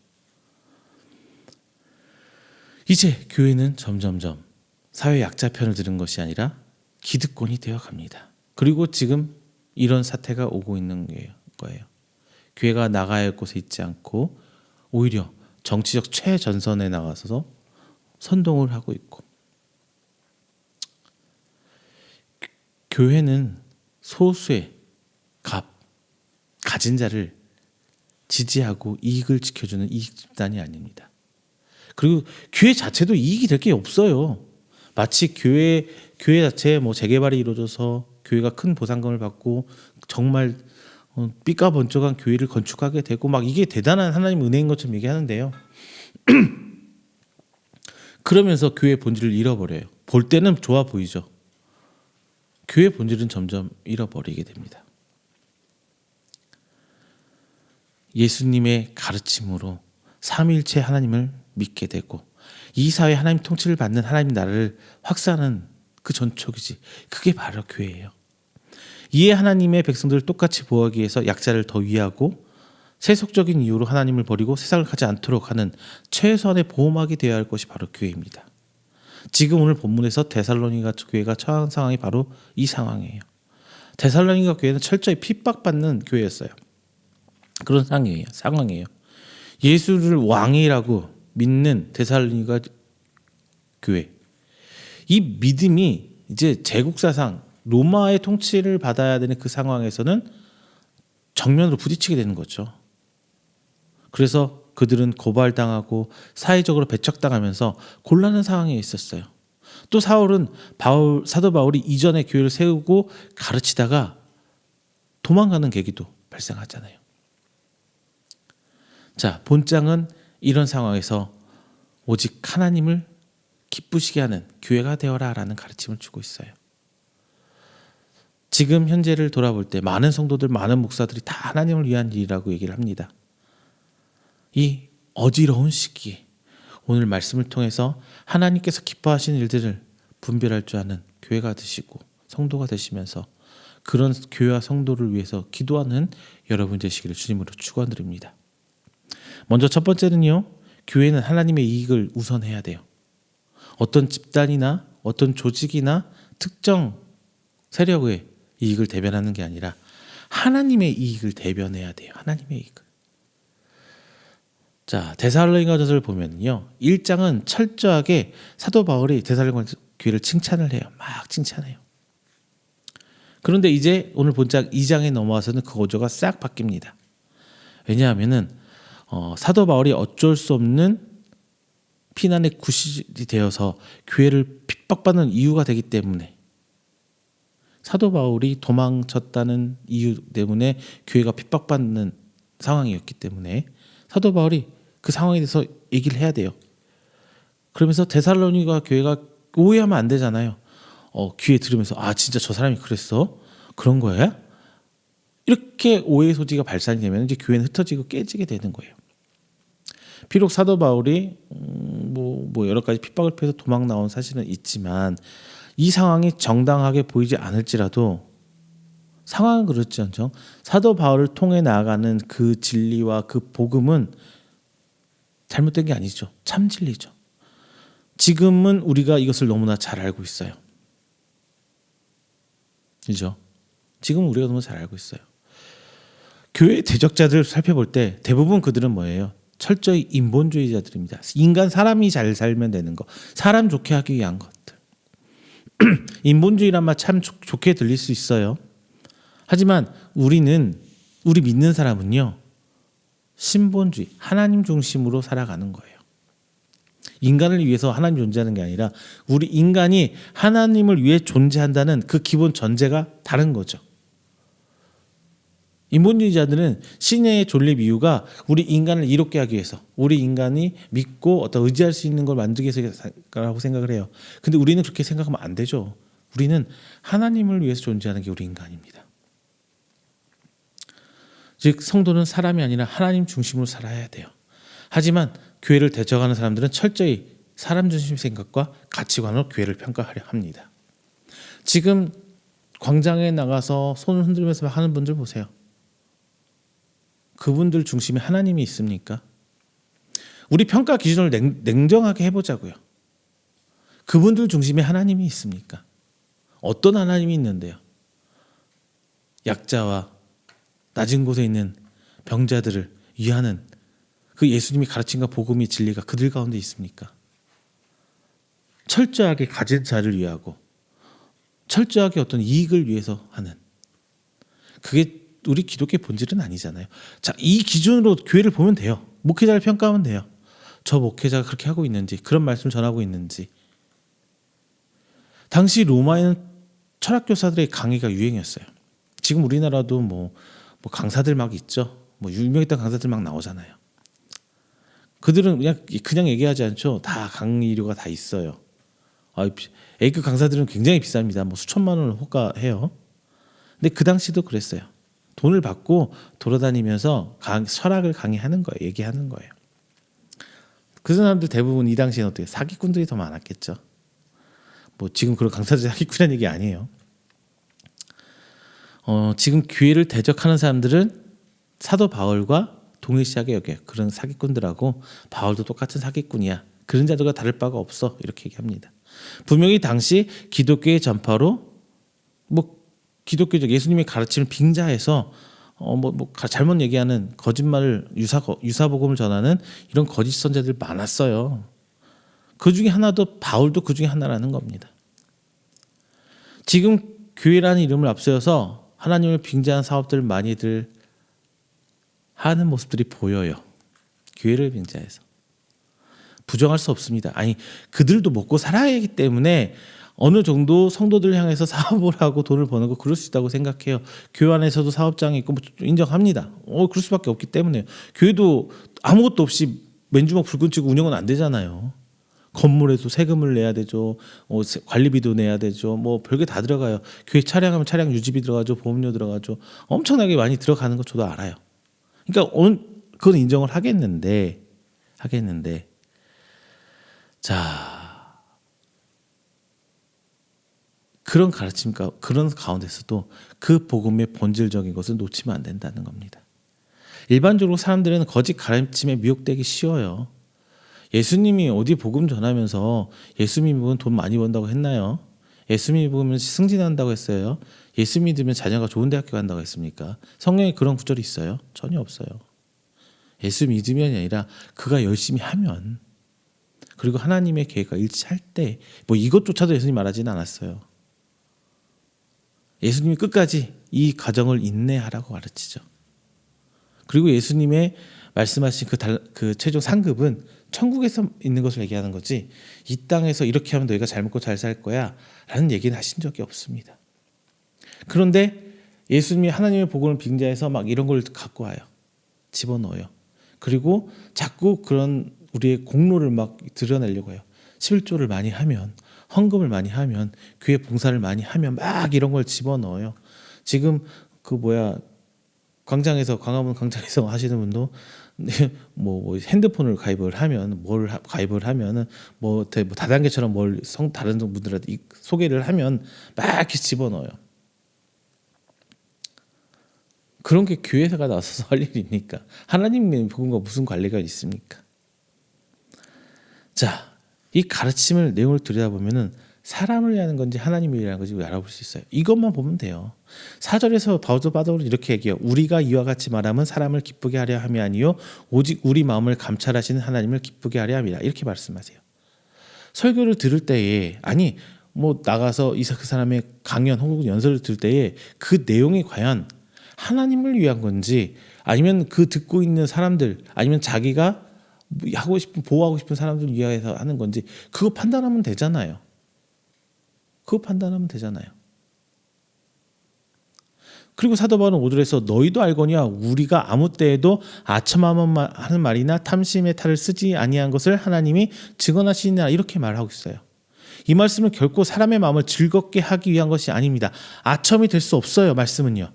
이제 교회는 점점점 사회 약자 편을 드는 것이 아니라 기득권이 되어갑니다. 그리고 지금 이런 사태가 오고 있는 거예요. 교회가 나가야 할 곳에 있지 않고 오히려 정치적 최전선에 나가서 선동을 하고 있고, 교회는 소수의 가진 자를 지지하고 이익을 지켜주는 이익 집단이 아닙니다. 그리고 교회 자체도 이익이 될 게 없어요. 마치 교회 자체에 뭐 재개발이 이루어져서 교회가 큰 보상금을 받고 정말 삐까번쩍한 교회를 건축하게 되고 막 이게 대단한 하나님 은혜인 것처럼 얘기하는데요. 그러면서 교회의 본질을 잃어버려요. 볼 때는 좋아 보이죠. 교회의 본질은 점점 잃어버리게 됩니다. 예수님의 가르침으로 삼위일체 하나님을 믿게 되고 이 사회 하나님 통치를 받는 하나님 나라를 확산하는 그 전초기지, 그게 바로 교회예요. 이에 하나님의 백성들을 똑같이 보호하기 위해서 약자를 더 위하고 세속적인 이유로 하나님을 버리고 세상을 가지 않도록 하는 최선의 보호막이 되어야 할 것이 바로 교회입니다. 지금 오늘 본문에서 데살로니가 교회가 처한 상황이 바로 이 상황이에요. 데살로니가 교회는 철저히 핍박받는 교회였어요. 그런 상황이에요. 예수를 왕이라고 믿는 데살로니가 교회, 이 믿음이 이제 제국사상 로마의 통치를 받아야 되는 그 상황에서는 정면으로 부딪히게 되는 거죠. 그래서 그들은 고발당하고 사회적으로 배척당하면서 곤란한 상황에 있었어요. 또 사울은 사도 바울이 이전에 교회를 세우고 가르치다가 도망가는 계기도 발생하잖아요. 자, 본장은 이런 상황에서 오직 하나님을 기쁘시게 하는 교회가 되어라 라는 가르침을 주고 있어요. 지금 현재를 돌아볼 때 많은 성도들, 많은 목사들이 다 하나님을 위한 일이라고 얘기를 합니다. 이 어지러운 시기에 오늘 말씀을 통해서 하나님께서 기뻐하시는 일들을 분별할 줄 아는 교회가 되시고 성도가 되시면서 그런 교회와 성도를 위해서 기도하는 여러분 되시기를 주님으로 축원드립니다. 먼저 첫 번째는요, 교회는 하나님의 이익을 우선해야 돼요. 어떤 집단이나 어떤 조직이나 특정 세력의 이익을 대변하는 게 아니라 하나님의 이익을 대변해야 돼요. 하나님의 이익을. 자, 데살로니가전서를 보면요. 1장은 철저하게 사도 바울이 데살로니가 교회를 칭찬을 해요. 막 칭찬해요. 그런데 이제 오늘 본장 2장에 넘어와서는 그 구조가 싹 바뀝니다. 왜냐하면은 사도 바울이 어쩔 수 없는 피난의 구실이 되어서 교회를 핍박받는 이유가 되기 때문에, 사도 바울이 도망쳤다는 이유 때문에 교회가 핍박받는 상황이었기 때문에 사도 바울이 그 상황에 대해서 얘기를 해야 돼요. 그러면서 데살로니가 교회가 오해하면 안 되잖아요. 귀에 들으면서 진짜 저 사람이 그랬어? 그런 거야? 이렇게 오해 소지가 발산이 되면 이제 교회는 흩어지고 깨지게 되는 거예요. 비록 사도 바울이 뭐 여러 가지 핍박을 피해서 도망 나온 사실은 있지만 이 상황이 정당하게 보이지 않을지라도 상황은 그렇지않죠. 사도 바울을 통해 나아가는 그 진리와 그 복음은 잘못된 게 아니죠. 참 진리죠. 지금은 우리가 이것을 너무나 잘 알고 있어요. 그죠? 지금 우리가 너무 잘 알고 있어요. 교회 대적자들을 살펴볼 때 대부분 그들은 뭐예요? 철저히 인본주의자들입니다. 인간 사람이 잘 살면 되는 거, 사람 좋게 하기 위한 것들. 인본주의란 말 참 좋게 들릴 수 있어요. 하지만 우리 믿는 사람은요, 신본주의, 하나님 중심으로 살아가는 거예요. 인간을 위해서 하나님 존재하는 게 아니라 우리 인간이 하나님을 위해 존재한다는 그 기본 전제가 다른 거죠. 인본주의자들은 신의 존립 이유가 우리 인간을 이롭게 하기 위해서, 우리 인간이 믿고 어떤 의지할 수 있는 걸 만들기 위해서라고 생각을 해요. 근데 우리는 그렇게 생각하면 안 되죠. 우리는 하나님을 위해서 존재하는 게 우리 인간입니다. 즉 성도는 사람이 아니라 하나님 중심으로 살아야 돼요. 하지만 교회를 대적하는 사람들은 철저히 사람 중심 생각과 가치관으로 교회를 평가하려 합니다. 지금 광장에 나가서 손을 흔들면서 하는 분들 보세요. 그분들 중심에 하나님이 있습니까? 우리 평가 기준을 냉정하게 해보자고요. 그분들 중심에 하나님이 있습니까? 어떤 하나님이 있는데요? 약자와 낮은 곳에 있는 병자들을 위하는 그 예수님이 가르침과 복음의 진리가 그들 가운데 있습니까? 철저하게 가진 자를 위하고 철저하게 어떤 이익을 위해서 하는, 그게 우리 기독교의 본질은 아니잖아요. 자, 이 기준으로 교회를 보면 돼요. 목회자를 평가하면 돼요. 저 목회자가 그렇게 하고 있는지, 그런 말씀을 전하고 있는지. 당시 로마에는 철학교사들의 강의가 유행이었어요. 지금 우리나라도 뭐 강사들 막 있죠. 뭐 유명했던 강사들 막 나오잖아요. 그들은 그냥 얘기하지 않죠. 다 강의료가 다 있어요. A급 강사들은 굉장히 비쌉니다. 뭐 수천만 원을 호가해요. 근데 그 당시도 그랬어요. 돈을 받고 돌아다니면서 철학을 강의하는 거예요. 얘기하는 거예요. 그 사람들 대부분 이 당시에는 어떻게 사기꾼들이 더 많았겠죠. 뭐 지금 그런 강사들이 사기꾼이라는 얘기 아니에요. 지금 교회를 대적하는 사람들은 사도 바울과 동일시하게 여겨요. 그런 사기꾼들하고 바울도 똑같은 사기꾼이야. 그런 자들과 다를 바가 없어. 이렇게 얘기합니다. 분명히 당시 기독교의 전파로 기독교적 예수님의 가르침을 빙자해서 잘못 얘기하는 거짓말을 유사복음을 전하는 이런 거짓 선자들 많았어요. 그 중에 하나도 바울도 그 중에 하나라는 겁니다. 지금 교회라는 이름을 앞세워서 하나님을 빙자한 사업들 많이들 하는 모습들이 보여요. 교회를 빙자해서. 부정할 수 없습니다. 그들도 먹고 살아야 하기 때문에 어느 정도 성도들 향해서 사업을 하고 돈을 버는 거 그럴 수 있다고 생각해요. 교회 안에서도 사업장이 있고 인정합니다. 그럴 수밖에 없기 때문에. 교회도 아무것도 없이 맨주먹 불끈 쥐고 운영은 안 되잖아요. 건물에도 세금을 내야 되죠. 관리비도 내야 되죠. 별게 다 들어가요. 교회 차량하면 차량 유지비 들어가죠. 보험료 들어가죠. 엄청나게 많이 들어가는 거 저도 알아요. 그러니까 그건 인정을 하겠는데 자, 그런 가르침과 그런 가운데서도 그 복음의 본질적인 것을 놓치면 안 된다는 겁니다. 일반적으로 사람들은 거짓 가르침에 미혹되기 쉬워요. 예수님이 어디 복음 전하면서 예수 믿으면 돈 많이 번다고 했나요? 예수 믿으면 승진한다고 했어요? 예수 믿으면 자녀가 좋은 대학교 간다고 했습니까? 성경에 그런 구절이 있어요? 전혀 없어요. 예수 믿으면이 아니라 그가 열심히 하면, 그리고 하나님의 계획과 일치할 때, 뭐 이것조차도 예수님 말하지는 않았어요. 예수님이 끝까지 이 과정을 인내하라고 가르치죠. 그리고 예수님의 말씀하신 그 최종 상급은 천국에서 있는 것을 얘기하는 거지, 이 땅에서 이렇게 하면 너희가 잘 먹고 잘 살 거야 라는 얘기는 하신 적이 없습니다. 그런데 예수님이 하나님의 복음을 빙자해서 막 이런 걸 갖고 와요. 집어넣어요. 그리고 자꾸 그런 우리의 공로를 막 드러내려고 해요. 11조를 많이 하면, 헌금을 많이 하면, 교회 봉사를 많이 하면 막 이런 걸 집어넣어요. 지금 광장에서, 광화문 광장에서 하시는 분도 뭐 핸드폰을 가입을 하면, 가입을 하면은 뭐 다단계처럼 다른 분들한테 소개를 하면 막 이렇게 집어넣어요. 그런 게 교회가 나서서 할 일입니까? 하나님의 복음과 무슨 관계가 있습니까? 자, 이 가르침을 내용을 들여다보면은 사람을 위하는 건지 하나님을 위하는 건지 알아볼 수 있어요. 이것만 보면 돼요. 4절에서 바울은 이렇게 얘기해요. 우리가 이와 같이 말하면 사람을 기쁘게 하려 함이 아니요 오직 우리 마음을 감찰하시는 하나님을 기쁘게 하려 함이라. 이렇게 말씀하세요. 설교를 들을 때에, 아니 뭐 나가서 그 사람의 강연 혹은 연설을 들을 때에 그 내용이 과연 하나님을 위한 건지, 아니면 그 듣고 있는 사람들, 아니면 자기가 보호하고 싶은 사람들을 위해서 하는 건지, 그거 판단하면 되잖아요. 그리고 사도 바울은 5절에서 너희도 알거니와 우리가 아무 때에도 아첨하는 말이나 탐심의 탈을 쓰지 아니한 것을 하나님이 증언하시니라, 이렇게 말하고 있어요. 이 말씀은 결코 사람의 마음을 즐겁게 하기 위한 것이 아닙니다. 아첨이 될 수 없어요, 말씀은요.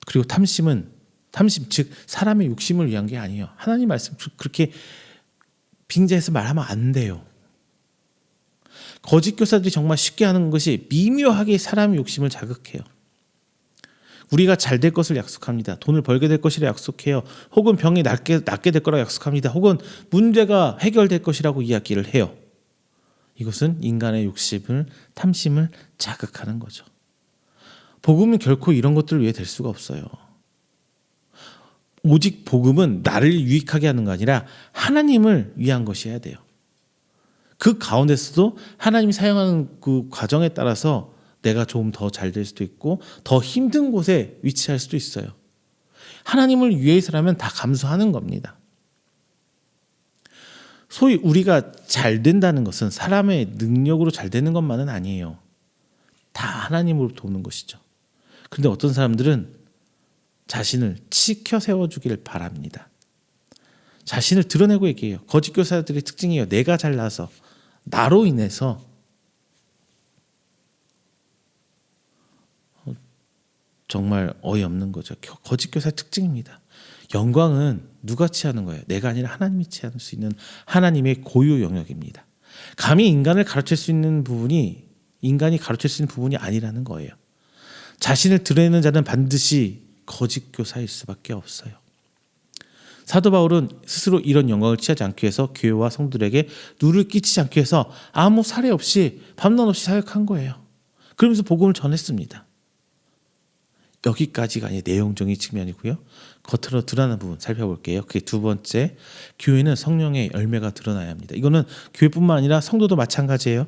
그리고 탐심, 즉 사람의 욕심을 위한 게 아니에요. 하나님 말씀 그렇게 빙자해서 말하면 안 돼요. 거짓 교사들이 정말 쉽게 하는 것이 미묘하게 사람의 욕심을 자극해요. 우리가 잘 될 것을 약속합니다. 돈을 벌게 될 것이라 약속해요. 혹은 병이 낫게 될 거라 약속합니다. 혹은 문제가 해결될 것이라고 이야기를 해요. 이것은 인간의 욕심을, 탐심을 자극하는 거죠. 복음은 결코 이런 것들을 위해 될 수가 없어요. 오직 복음은 나를 유익하게 하는 거 아니라 하나님을 위한 것이어야 돼요. 그 가운데서도 하나님이 사용하는 그 과정에 따라서 내가 좀 더 잘 될 수도 있고 더 힘든 곳에 위치할 수도 있어요. 하나님을 위해서라면 다 감수하는 겁니다. 소위 우리가 잘 된다는 것은 사람의 능력으로 잘 되는 것만은 아니에요. 다 하나님으로부터 오는 것이죠. 그런데 어떤 사람들은 자신을 치켜 세워주길 바랍니다. 자신을 드러내고 얘기해요. 거짓 교사들의 특징이에요. 내가 잘나서, 나로 인해서 정말 어이없는 거죠. 거짓 교사의 특징입니다. 영광은 누가 취하는 거예요? 내가 아니라 하나님이 취할 수 있는 하나님의 고유 영역입니다. 감히 인간이 가르칠 수 있는 부분이 아니라는 거예요. 자신을 드러내는 자는 반드시 거짓 교사일 수밖에 없어요. 사도 바울은 스스로 이런 영광을 취하지 않기 위해서 교회와 성도들에게 누를 끼치지 않기 위해서 아무 사례 없이 밤낮 없이 사역한 거예요. 그러면서 복음을 전했습니다. 여기까지가 아니라 내용적인 측면이고요. 겉으로 드러나는 부분 살펴볼게요. 그게 두 번째, 교회는 성령의 열매가 드러나야 합니다. 이거는 교회뿐만 아니라 성도도 마찬가지예요.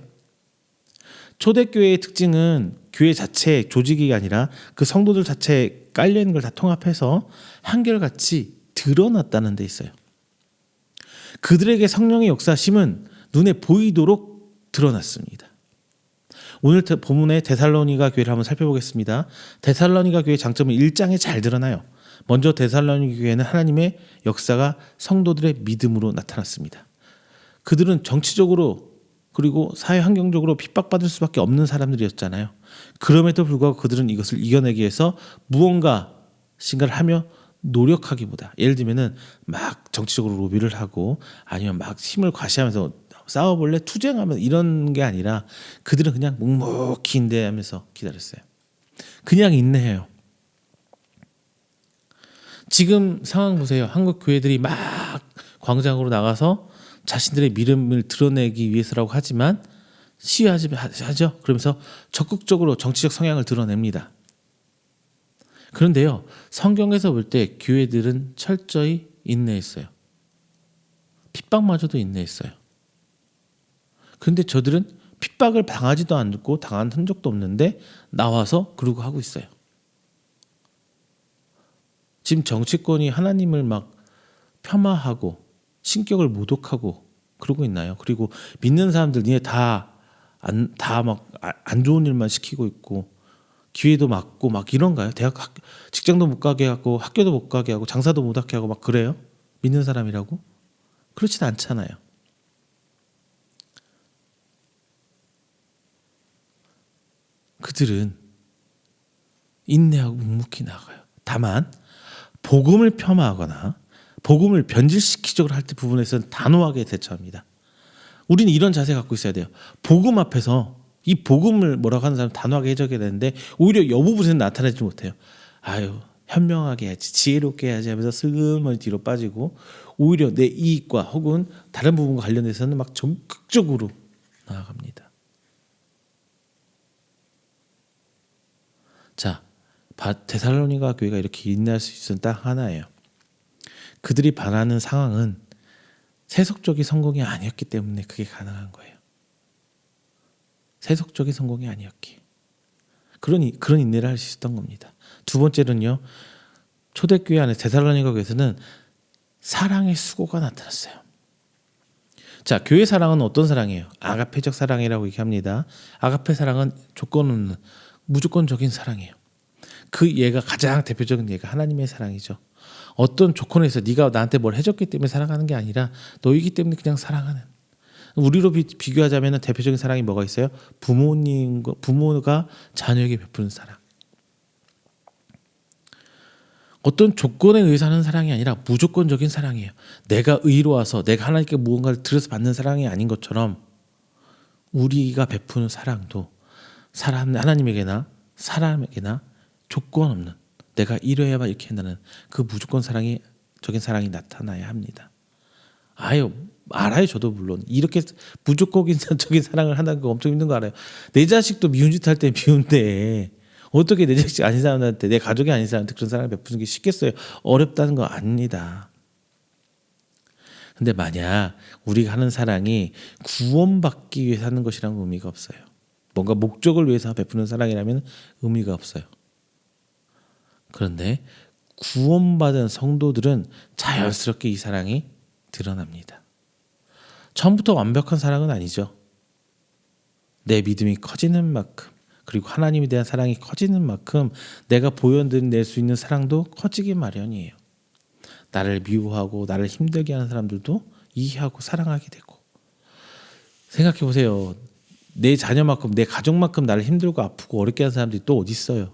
초대교회의 특징은 교회 자체 조직이 아니라 그 성도들 자체에 깔려있는 걸 다 통합해서 한결같이 드러났다는 데 있어요. 그들에게 성령의 역사심은 눈에 보이도록 드러났습니다. 오늘 본문의 데살로니가 교회를 한번 살펴보겠습니다. 데살로니가 교회의 장점은 1장에 잘 드러나요. 먼저 데살로니가 교회는 하나님의 역사가 성도들의 믿음으로 나타났습니다. 그들은 정치적으로 그리고 사회 환경적으로 핍박받을 수밖에 없는 사람들이었잖아요. 그럼에도 불구하고 그들은 이것을 이겨내기 위해서 무언가를 하며 노력하기보다, 예를 들면은 막 정치적으로 로비를 하고 아니면 막 힘을 과시하면서 싸워볼래? 투쟁하면 이런 게 아니라 그들은 그냥 묵묵히 인내하면서 기다렸어요. 그냥 인내해요. 지금 상황 보세요. 한국 교회들이 막 광장으로 나가서 자신들의 믿음을 드러내기 위해서라고 하지만 시위하죠. 그러면서 적극적으로 정치적 성향을 드러냅니다. 그런데요, 성경에서 볼 때 교회들은 철저히 인내했어요. 핍박마저도 인내했어요. 그런데 저들은 핍박을 당하지도 않고 당한 흔적도 없는데 나와서 그러고 하고 있어요. 지금 정치권이 하나님을 막 폄하하고 신격을 모독하고 그러고 있나요? 그리고 믿는 사람들 니네 다 막 안 좋은 일만 시키고 있고 기회도 막고 막 이런가요? 직장도 못 가게 하고 학교도 못 가게 하고 장사도 못 하게 하고 막 그래요? 믿는 사람이라고? 그렇진 않잖아요. 그들은 인내하고 묵묵히 나아가요. 다만 복음을 폄하하거나 복음을 변질시키적으로 할 때 부분에서는 단호하게 대처합니다. 우리는 이런 자세 갖고 있어야 돼요. 복음 앞에서 이 복음을 뭐라고 하는 사람 단호하게 해줘야 되는데 오히려 여부분에서는 나타내지 못해요. 아유, 현명하게 해야지, 지혜롭게 해야지 하면서 슬그머니 뒤로 빠지고 오히려 내 이익과 혹은 다른 부분과 관련해서는 막 적극적으로 나아갑니다. 자, 데살로니가 교회가 이렇게 인내할 수 있는 딱 하나예요. 그들이 바라는 상황은 세속적인 성공이 아니었기 때문에 그게 가능한 거예요. 세속적인 성공이 아니었기. 그런 인내를 할 수 있었던 겁니다. 두 번째는요, 초대교회 안에 데살로니가 교회에서는 사랑의 수고가 나타났어요. 자, 교회 사랑은 어떤 사랑이에요? 아가페적 사랑이라고 얘기합니다. 아가페 사랑은 조건 없는 무조건적인 사랑이에요. 그 예가 가장 대표적인 예가 하나님의 사랑이죠. 어떤 조건에서 네가 나한테 뭘 해줬기 때문에 사랑하는 게 아니라 너이기 때문에 그냥 사랑하는. 우리로 비교하자면 대표적인 사랑이 뭐가 있어요? 부모가 자녀에게 베푸는 사랑. 어떤 조건에 의해서 하는 사랑이 아니라 무조건적인 사랑이에요. 내가 의로워서 내가 하나님께 무언가를 들여서 받는 사랑이 아닌 것처럼 우리가 베푸는 사랑도 하나님에게나 사람에게나 조건 없는, 내가 이래야만 이렇게 한다는 그 무조건 적인 사랑이 나타나야 합니다. 알아요. 저도 물론 이렇게 무조건적인 사랑을 한다는 거 엄청 힘든 거 알아요. 내 자식도 미운 짓 할 때 미운데 어떻게 내 자식 아닌 사람한테, 내 가족이 아닌 사람한테 그런 사랑을 베푸는 게 쉽겠어요? 어렵다는 거 아닙니다. 근데 만약 우리가 하는 사랑이 구원받기 위해서 하는 것이라는 의미가 없어요. 뭔가 목적을 위해서 베푸는 사랑이라면 의미가 없어요. 그런데 구원받은 성도들은 자연스럽게 이 사랑이 드러납니다. 처음부터 완벽한 사랑은 아니죠. 내 믿음이 커지는 만큼, 그리고 하나님에 대한 사랑이 커지는 만큼 내가 보여낼 수 있는 사랑도 커지기 마련이에요. 나를 미워하고 나를 힘들게 하는 사람들도 이해하고 사랑하게 되고. 생각해 보세요. 내 자녀만큼, 내 가족만큼 나를 힘들고 아프고 어렵게 하는 사람들이 또 어디 있어요?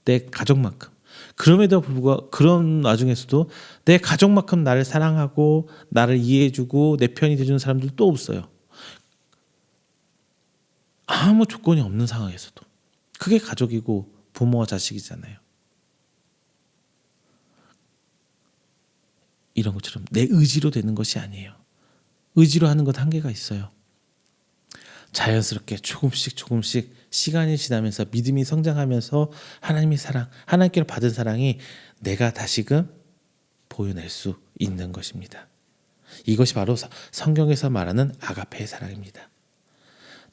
내 가족만큼. 그럼에도 불구하고 그런 와중에서도 내 가족만큼 나를 사랑하고 나를 이해해주고 내 편이 돼주는 사람들 또 없어요. 아무 조건이 없는 상황에서도. 그게 가족이고 부모와 자식이잖아요. 이런 것처럼 내 의지로 되는 것이 아니에요. 의지로 하는 건 한계가 있어요. 자연스럽게 조금씩 시간이 지나면서 믿음이 성장하면서 하나님의 사랑, 하나님께로 받은 사랑이 내가 다시금 보여낼 수 있는 것입니다. 이것이 바로 성경에서 말하는 아가페의 사랑입니다.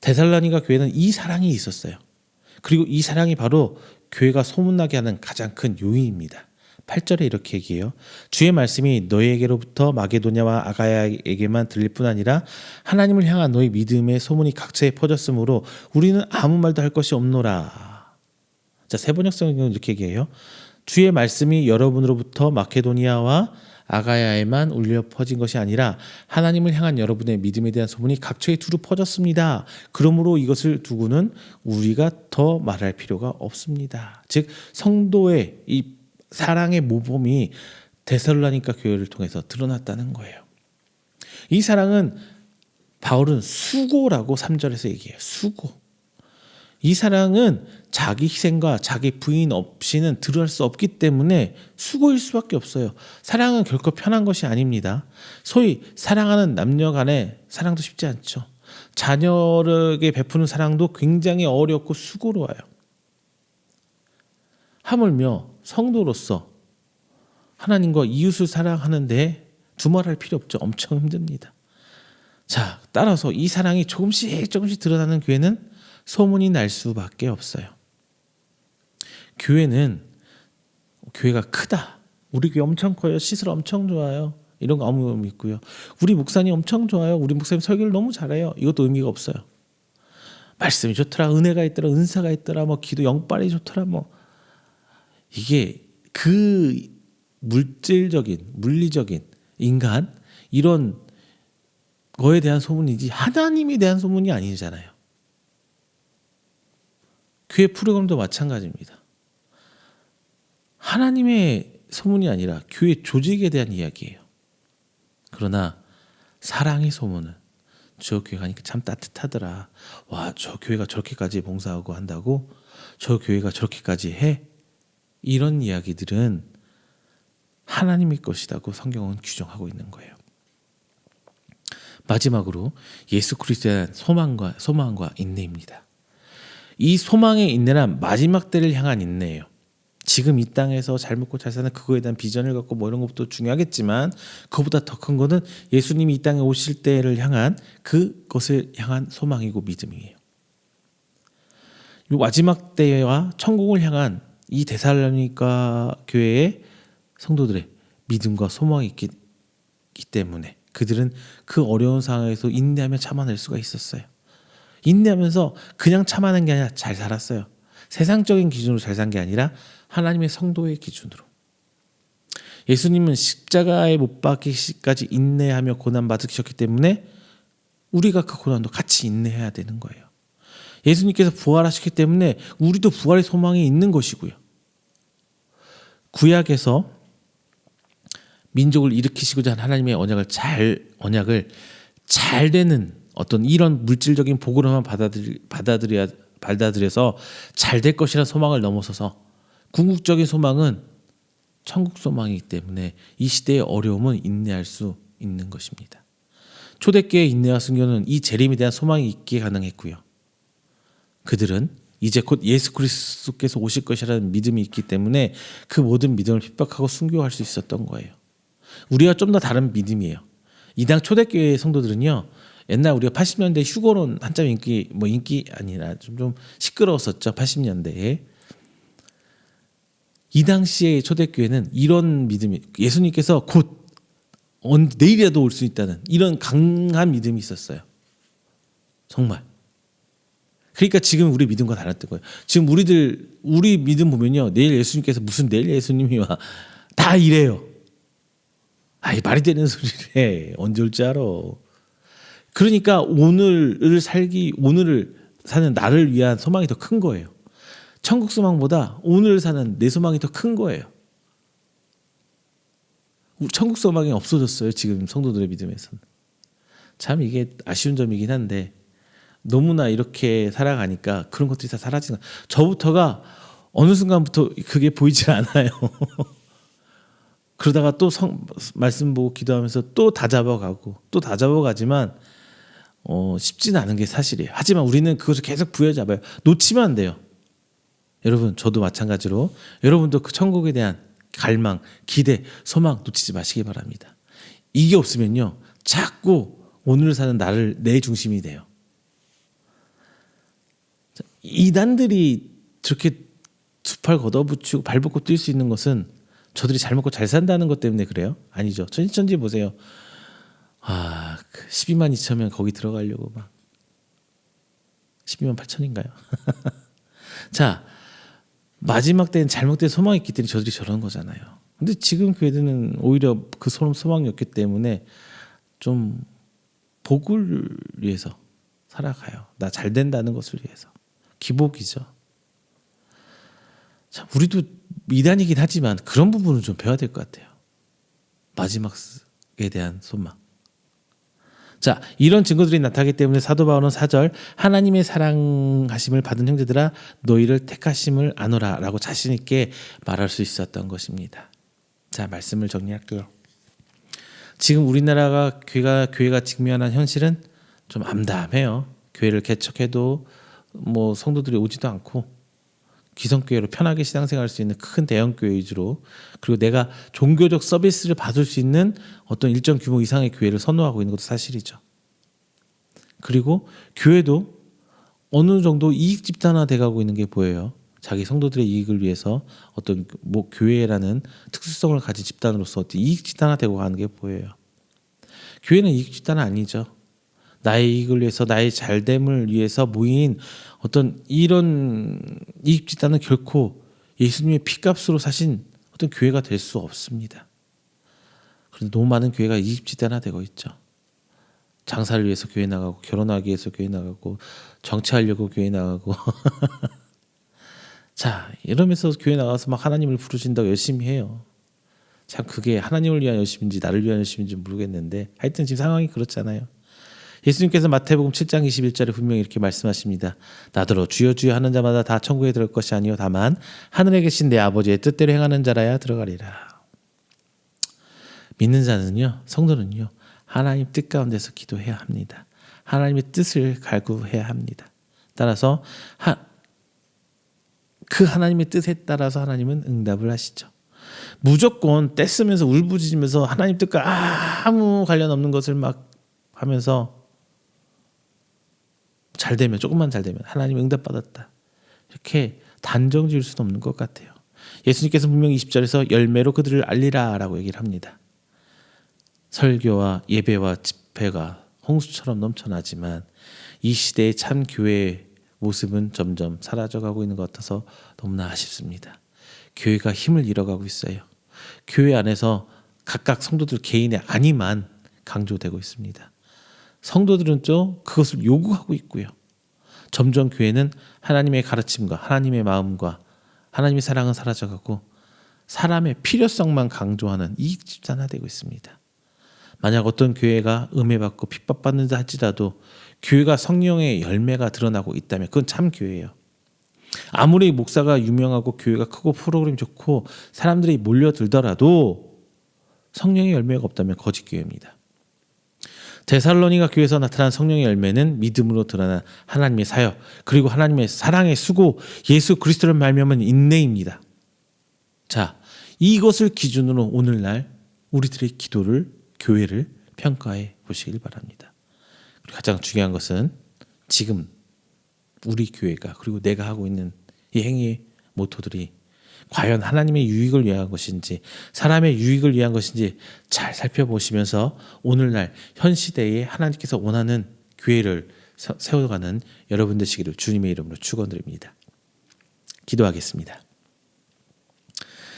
데살로니가 교회는 이 사랑이 있었어요. 그리고 이 사랑이 바로 교회가 소문나게 하는 가장 큰 요인입니다. 8절에 이렇게 얘기해요. 주의 말씀이 너희에게로부터 마게도냐와 아가야에게만 들릴 뿐 아니라 하나님을 향한 너희 믿음의 소문이 각처에 퍼졌으므로 우리는 아무 말도 할 것이 없노라. 자, 세번역성경은 이렇게 얘기해요. 주의 말씀이 여러분으로부터 마케도니아와 아가야에만 울려 퍼진 것이 아니라 하나님을 향한 여러분의 믿음에 대한 소문이 각처에 두루 퍼졌습니다. 그러므로 이것을 두고는 우리가 더 말할 필요가 없습니다. 즉 성도의 이 사랑의 모범이 데살로니가 교회를 통해서 드러났다는 거예요. 이 사랑은 바울은 수고라고 3절에서 얘기해요. 수고. 이 사랑은 자기 희생과 자기 부인 없이는 드러날 수 없기 때문에 수고일 수밖에 없어요. 사랑은 결코 편한 것이 아닙니다. 소위 사랑하는 남녀 간의 사랑도 쉽지 않죠. 자녀에게 베푸는 사랑도 굉장히 어렵고 수고로워요. 하물며 성도로서 하나님과 이웃을 사랑하는데 두말할 필요 없죠. 엄청 힘듭니다. 자, 따라서 이 사랑이 조금씩 드러나는 교회는 소문이 날 수밖에 없어요. 교회가 크다. 우리 교회 엄청 커요. 시설 엄청 좋아요. 이런 거 아무 의미 있고요. 우리 목사님 엄청 좋아요. 우리 목사님 설교를 너무 잘해요. 이것도 의미가 없어요. 말씀이 좋더라. 은혜가 있더라. 은사가 있더라. 뭐 기도 영빨이 좋더라. 뭐 이게 그 물질적인 물리적인 인간 이런 거에 대한 소문이지 하나님에 대한 소문이 아니잖아요. 교회 프로그램도 마찬가지입니다. 하나님의 소문이 아니라 교회 조직에 대한 이야기예요. 그러나 사랑의 소문은 저 교회 가니까 참 따뜻하더라. 와, 저 교회가 저렇게까지 봉사하고 한다고? 저 교회가 저렇게까지 해? 이런 이야기들은 하나님의 것이라고 성경은 규정하고 있는 거예요. 마지막으로 예수 그리스도에 대한 소망과 인내입니다. 이 소망의 인내란 마지막 때를 향한 인내예요. 지금 이 땅에서 잘 먹고 잘 사는 그거에 대한 비전을 갖고 뭐 이런 것도 중요하겠지만 그거보다 더 큰 거는 예수님이 이 땅에 오실 때를 향한 그것을 향한 소망이고 믿음이에요. 이 마지막 때와 천국을 향한 이 데살로니가 교회의 성도들의 믿음과 소망이 있기 때문에 그들은 그 어려운 상황에서 인내하며 참아낼 수가 있었어요. 인내하면서 그냥 참아낸 게 아니라 잘 살았어요. 세상적인 기준으로 잘 산 게 아니라 하나님의 성도의 기준으로. 예수님은 십자가에 못 박히시기까지 인내하며 고난 받으셨기 때문에 우리가 그 고난도 같이 인내해야 되는 거예요. 예수님께서 부활하셨기 때문에 우리도 부활의 소망이 있는 것이고요. 구약에서 민족을 일으키시고자 한 하나님의 언약을 잘 되는 어떤 이런 물질적인 복으로만 받아들여서 잘 될 것이라는 소망을 넘어서서 궁극적인 소망은 천국 소망이기 때문에 이 시대의 어려움은 인내할 수 있는 것입니다. 초대교회의 인내와 순교는 이 재림에 대한 소망이 있기에 가능했고요. 그들은 이제 곧 예수 그리스도께서 오실 것이라는 믿음이 있기 때문에 그 모든 믿음을 핍박하고 순교할 수 있었던 거예요. 우리가 좀 더 다른 믿음이에요. 이 당 초대교회의 성도들은요. 옛날 우리가 80년대 휴거론 한참 인기 아니라 좀 시끄러웠었죠. 80년대에. 이 당시의 초대교회는 이런 믿음이 예수님께서 곧 내일이라도 올 수 있다는 이런 강한 믿음이 있었어요. 정말. 그러니까 지금 우리 믿음과 달랐던 거예요. 지금 우리 믿음 보면요. 내일 예수님께서 무슨 내일 예수님이 와 다 이래요. 아이 말이 되는 소리를 해. 언제 올지 알아. 그러니까 오늘을 사는 나를 위한 소망이 더 큰 거예요. 천국 소망보다 오늘을 사는 내 소망이 더 큰 거예요. 천국 소망이 없어졌어요. 지금 성도들의 믿음에서는. 참 이게 아쉬운 점이긴 한데 너무나 이렇게 살아가니까 그런 것들이 다 사라지는 거예요. 저부터가 어느 순간부터 그게 보이질 않아요. 그러다가 또 말씀 보고 기도하면서 또 다 잡아가지만 쉽지는 않은 게 사실이에요. 하지만 우리는 그것을 계속 부여잡아요. 놓치면 안 돼요. 여러분 저도 마찬가지로 여러분도 그 천국에 대한 갈망, 기대, 소망 놓치지 마시기 바랍니다. 이게 없으면요. 자꾸 오늘 사는 나를 내 중심이 돼요. 이단들이 저렇게 두 팔 걷어붙이고 발벗고 뛸 수 있는 것은 저들이 잘 먹고 잘 산다는 것 때문에 그래요? 아니죠. 천지 보세요. 12만 2천명 거기 들어가려고 막 12만 8천인가요? 자, 마지막 때는 잘못된 소망이 있기 때문에 저들이 저런 거잖아요. 근데 지금 교회들은 오히려 그 소망이 없기 때문에 좀 복을 위해서 살아가요. 나 잘 된다는 것을 위해서. 기복이죠. 자, 우리도 이단이긴 하지만 그런 부분은 좀 배워야 될 것 같아요. 마지막에 대한 소망. 자, 이런 증거들이 나타나기 때문에 사도 바울은 4절 하나님의 사랑하심을 받은 형제들아 너희를 택하심을 아노라 라고 자신 있게 말할 수 있었던 것입니다. 자, 말씀을 정리할게요. 지금 우리나라가 교회가 직면한 현실은 좀 암담해요. 교회를 개척해도 뭐 성도들이 오지도 않고 기성교회로 편하게 신앙생활할 수 있는 큰 대형교회 위주로, 그리고 내가 종교적 서비스를 받을 수 있는 어떤 일정 규모 이상의 교회를 선호하고 있는 것도 사실이죠. 그리고 교회도 어느 정도 이익 집단화 돼가고 있는 게 보여요. 자기 성도들의 이익을 위해서 어떤 교회라는 특수성을 가진 집단으로서 어떤 이익 집단화 되고 가는 게 보여요. 교회는 이익 집단은 아니죠. 나의 이익을 위해서, 나의 잘됨을 위해서 모인 어떤 이런 이익 집단은 결코 예수님의 피값으로 사신 어떤 교회가 될 수 없습니다. 그런데 너무 많은 교회가 이익 집단화 되고 있죠. 장사를 위해서 교회 나가고, 결혼하기 위해서 교회 나가고, 정치하려고 교회 나가고 자, 이러면서 교회 나가서 막 하나님을 부르신다고 열심히 해요. 참 그게 하나님을 위한 열심인지 나를 위한 열심인지 모르겠는데, 하여튼 지금 상황이 그렇잖아요. 예수님께서 마태복음 7장 21절에 분명히 이렇게 말씀하십니다. 나더러 주여 주여 하는 자마다 다 천국에 들어갈 것이 아니요 다만 하늘에 계신 내 아버지의 뜻대로 행하는 자라야 들어가리라. 믿는 자는요, 성도는요, 하나님 뜻 가운데서 기도해야 합니다. 하나님의 뜻을 갈구해야 합니다. 따라서 그 하나님의 뜻에 따라서 하나님은 응답을 하시죠. 무조건 떼쓰면서 울부짖으면서 하나님 뜻과 아무 관련 없는 것을 막 하면서 잘 되면, 조금만 잘 되면 하나님 응답받았다, 이렇게 단정 지을 수는 없는 것 같아요. 예수님께서 분명히 20절에서 열매로 그들을 알리라 라고 얘기를 합니다. 설교와 예배와 집회가 홍수처럼 넘쳐나지만 이 시대의 참 교회의 모습은 점점 사라져가고 있는 것 같아서 너무나 아쉽습니다. 교회가 힘을 잃어가고 있어요. 교회 안에서 각각 성도들 개인의 아니만 강조되고 있습니다. 성도들은 또 그것을 요구하고 있고요. 점점 교회는 하나님의 가르침과 하나님의 마음과 하나님의 사랑은 사라져가고 사람의 필요성만 강조하는 이익 집단화되고 있습니다. 만약 어떤 교회가 음해받고 핍박받는다 할지라도 교회가 성령의 열매가 드러나고 있다면 그건 참 교회예요. 아무리 목사가 유명하고 교회가 크고 프로그램이 좋고 사람들이 몰려들더라도 성령의 열매가 없다면 거짓 교회입니다. 데살로니가 교회에서 나타난 성령의 열매는 믿음으로 드러난 하나님의 사역, 그리고 하나님의 사랑의 수고, 예수 그리스도를 말미암은 인내입니다. 자, 이것을 기준으로 오늘날 우리들의 기도를, 교회를 평가해 보시길 바랍니다. 그리고 가장 중요한 것은 지금 우리 교회가, 그리고 내가 하고 있는 이 행위의 모토들이 과연 하나님의 유익을 위한 것인지 사람의 유익을 위한 것인지 잘 살펴보시면서 오늘날 현 시대에 하나님께서 원하는 교회를 세워가는 여러분 되시기를 주님의 이름으로 축원드립니다. 기도하겠습니다.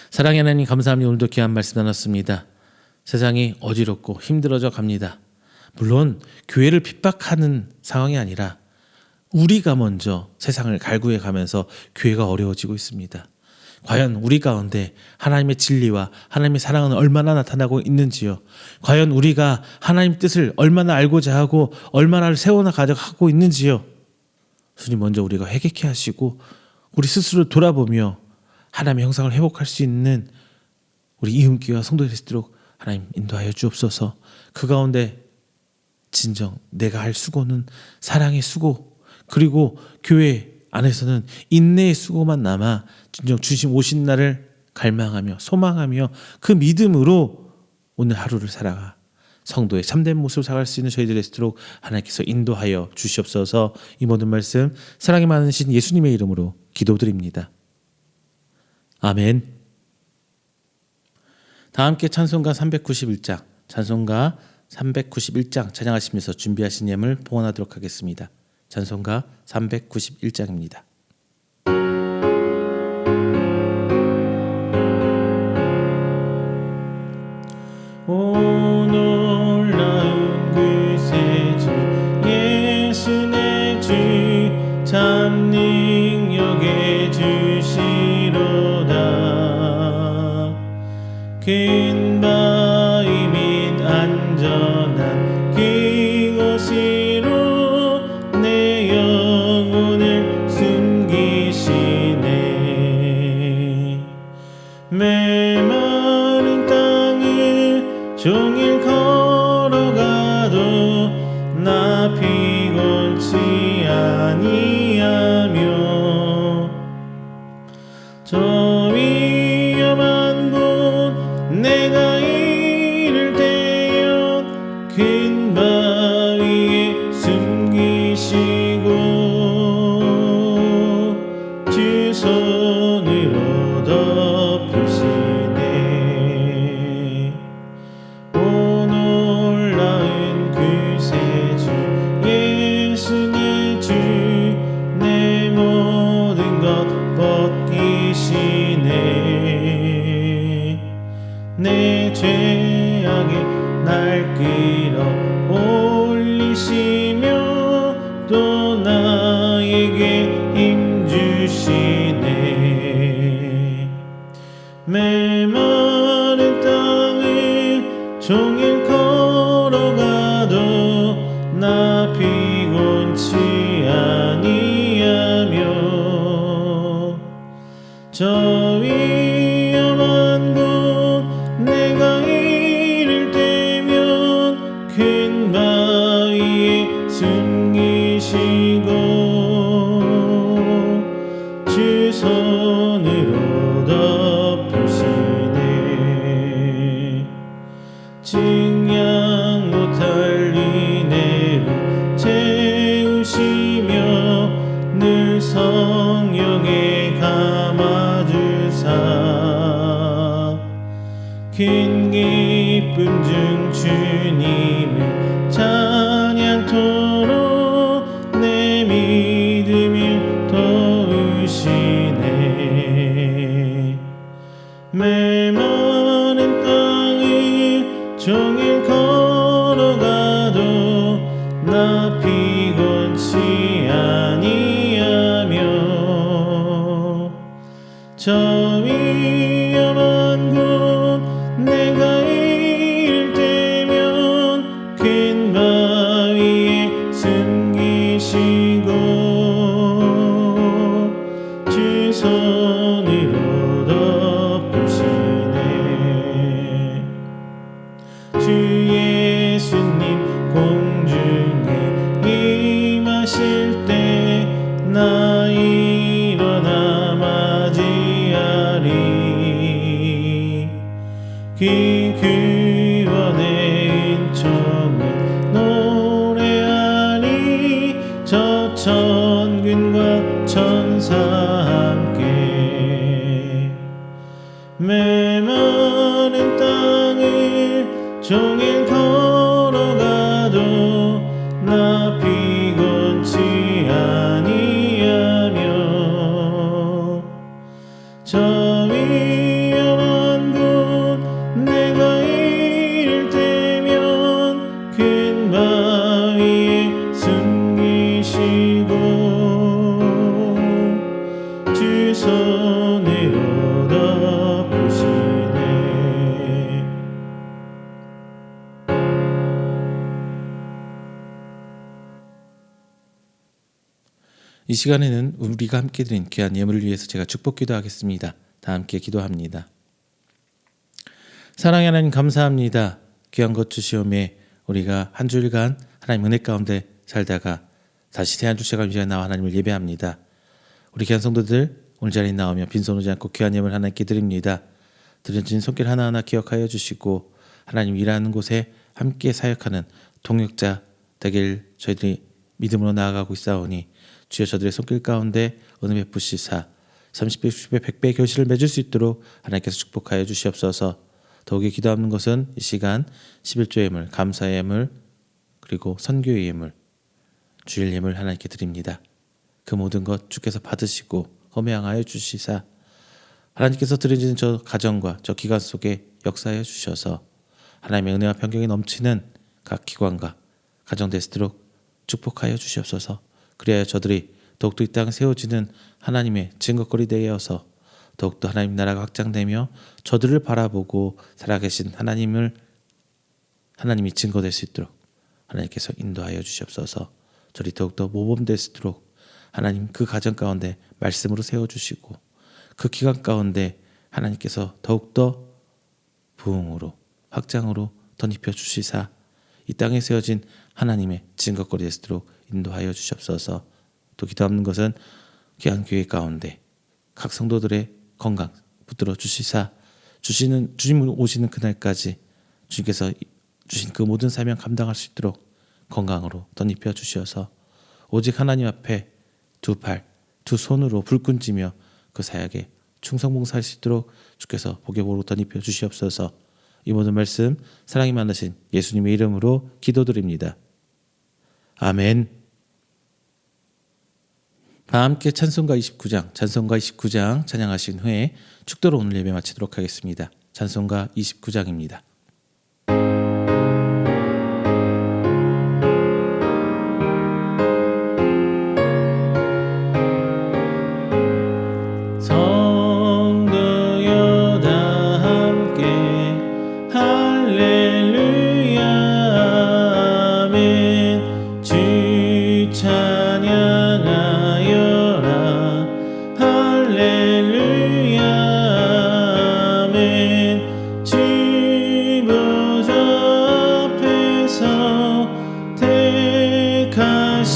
사랑의 하나님, 감사합니다. 오늘도 귀한 말씀 나눴습니다. 세상이 어지럽고 힘들어져 갑니다. 물론 교회를 핍박하는 상황이 아니라 우리가 먼저 세상을 갈구해 가면서 교회가 어려워지고 있습니다. 과연 우리 가운데 하나님의 진리와 하나님의 사랑은 얼마나 나타나고 있는지요? 과연 우리가 하나님 뜻을 얼마나 알고자 하고 얼마나 세워나가고 있는지요? 주님, 먼저 우리가 회개케 하시고 우리 스스로 돌아보며 하나님의 형상을 회복할 수 있는 우리 이음교와 성도들이 있도록 하나님 인도하여 주옵소서. 그 가운데 진정 내가 할 수고는 사랑의 수고, 그리고 교회 안에서는 인내의 수고만 남아 진정 주님 오신 날을 갈망하며 소망하며 그 믿음으로 오늘 하루를 살아가 성도의 참된 모습을 살아갈 수 있는 저희들이 되도록 하나님께서 인도하여 주시옵소서. 이 모든 말씀 사랑이 많으신 예수님의 이름으로 기도드립니다. 아멘. 다 함께 찬송가 391장, 찬송가 391장 찬양하시면서 준비하신 예물 봉헌하도록 하겠습니다. 찬송가 391장입니다. 오 놀라운 그새 주 예수 내 주 참 능력의 주시로다. 큰 바위 및 안전한 그곳으로 내 영혼을 숨기시네. 메마른 땅을 종일 걸어가도 나 피곤치 아니하며 피곤치 아니하며 저 위험한 곳 내가 이를 때면 큰 바위에 숨기시고 주 손으로 덮으시네. 증량 못할 인애로 채우시며 늘 성령에 감아주사 큰 기쁨 중 주님을 찬양토록 내 믿음을 도우시네. 메마른 땅을 종일 걸어가도 나 피곤치 아니하며 저 위험한 곳 내가 이를 때면 큰 바위에 숨기시고 주 손으로 덮으시네. 주 예수님 공중에 임하실 때 나 일어나 맞이하리. 그 구원의 은총을 노래하리. 저 천군과 천사 함께 메마른 땅을 종일 걸어가도 나 피곤치 아니하며 저 위험한 곳 내가 이를 때면 큰 바위에 숨기시고 주 손으로 덮으시네. 이 시간에는 우리가 함께 드린 귀한 예물을 위해서 제가 축복 기도하겠습니다. 다 함께 기도합니다. 사랑의 하나님 감사합니다. 귀한 것 주시오매 우리가 한 주일간 하나님 은혜 가운데 살다가 다시 새한 주 시간 위에 나와 하나님을 예배합니다. 우리 귀한 성도들 오늘 자리에 나오며 빈손 오지 않고 귀한 예물 하나님께 드립니다. 드려진 손길 하나하나 기억하여 주시고 하나님 일하는 곳에 함께 사역하는 동역자 되길 저희들이 믿음으로 나아가고 있사오니 주여 저들의 손길 가운데 은혜 베푸시사 30배, 60배, 100배의 결실을 맺을 수 있도록 하나님께서 축복하여 주시옵소서. 더욱이 기도하는 것은 이 시간 11조 예물, 감사의 예물, 그리고 선교의 예물, 주일 예물 하나님께 드립니다. 그 모든 것 주께서 받으시고 험양하여 주시사 하나님께서 드려지는 저 가정과 저 기관 속에 역사하여 주셔서 하나님의 은혜와 평경이 넘치는 각 기관과 가정 되시도록 축복하여 주시옵소서. 그래야 저들이 더욱더 이 땅에 세워지는 하나님의 증거거리 되어서 더욱더 하나님 나라가 확장되며 저들을 바라보고 살아계신 하나님이 증거될 수 있도록 하나님께서 인도하여 주시옵소서. 저리 더욱더 모범될 수 있도록 하나님 그 가정 가운데 말씀으로 세워주시고 그 기간 가운데 하나님께서 더욱더 부흥으로 확장으로 덧입혀 주시사 이 땅에 세워진 하나님의 증거거리 되도록 인도하여 주시옵소서. 또 기도하는 것은 귀한 교회 가운데 각 성도들의 건강 붙들어 주시사 주님 오시는 그날까지 주님께서 주신 그 모든 사명 감당할 수 있도록 건강으로 덧입혀 주시어서 오직 하나님 앞에 두 팔, 두 손으로 불끈 쥐며 그 사역에 충성봉사할 수 있도록 주께서 복의 보로 덧입혀 주시옵소서. 이 모든 말씀 사랑이 많으신 예수님의 이름으로 기도드립니다. 아멘. 다 함께 찬송가 29장 찬양하신 후에 축도로 오늘 예배 마치도록 하겠습니다. 찬송가 29장입니다. 성도여 다 함께 할렐루야 아멘. 주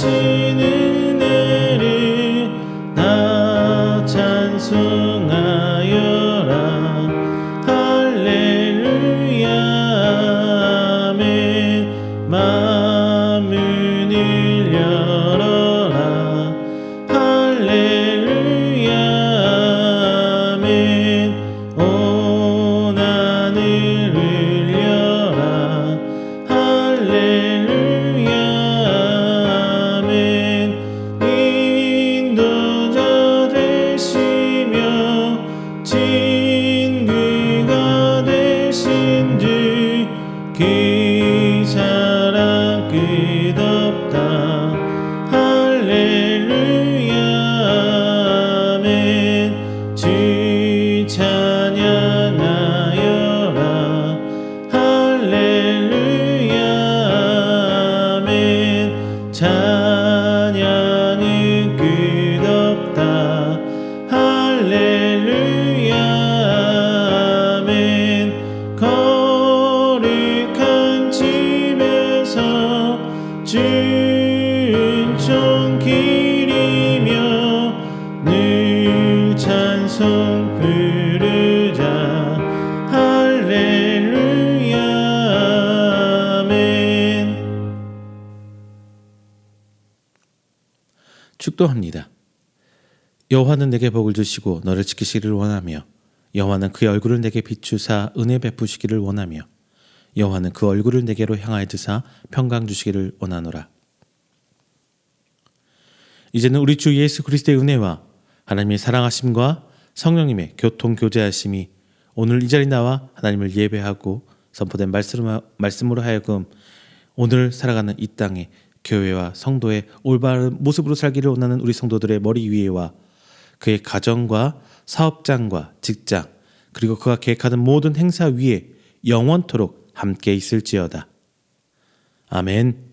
은혜를 다 찬송하여라. 할렐루야 아멘. 마음을 열어라. 할렐루야 아멘. 온 하늘 울려라. 할렐루야 아멘. 인도자 되시며 진귀가 되신 주 그 사랑 끝없다. 할렐루야 아멘. 주 찬양하여라. 할렐루야 아멘. 찬양은 끝없다. 할렐루야 아멘. 거룩한 집에서 주은총 기리며 늘 찬송 부르자. 할렐루야 아멘. 축도합니다. 여호와는 내게 복을 주시고 너를 지키시기를 원하며 여호와는 그의 얼굴을 내게 비추사 은혜 베푸시기를 원하며 여호와는 그 얼굴을 내게로 향하여 드사 평강 주시기를 원하노라. 이제는 우리 주 예수 그리스도의 은혜와 하나님의 사랑하심과 성령님의 교통 교제하심이 오늘 이 자리 나와 하나님을 예배하고 선포된 말씀으로 하여금 오늘 살아가는 이 땅에 교회와 성도의 올바른 모습으로 살기를 원하는 우리 성도들의 머리 위에와 그의 가정과 사업장과 직장 그리고 그가 계획하는 모든 행사 위에 영원토록 함께 있을지어다. 아멘.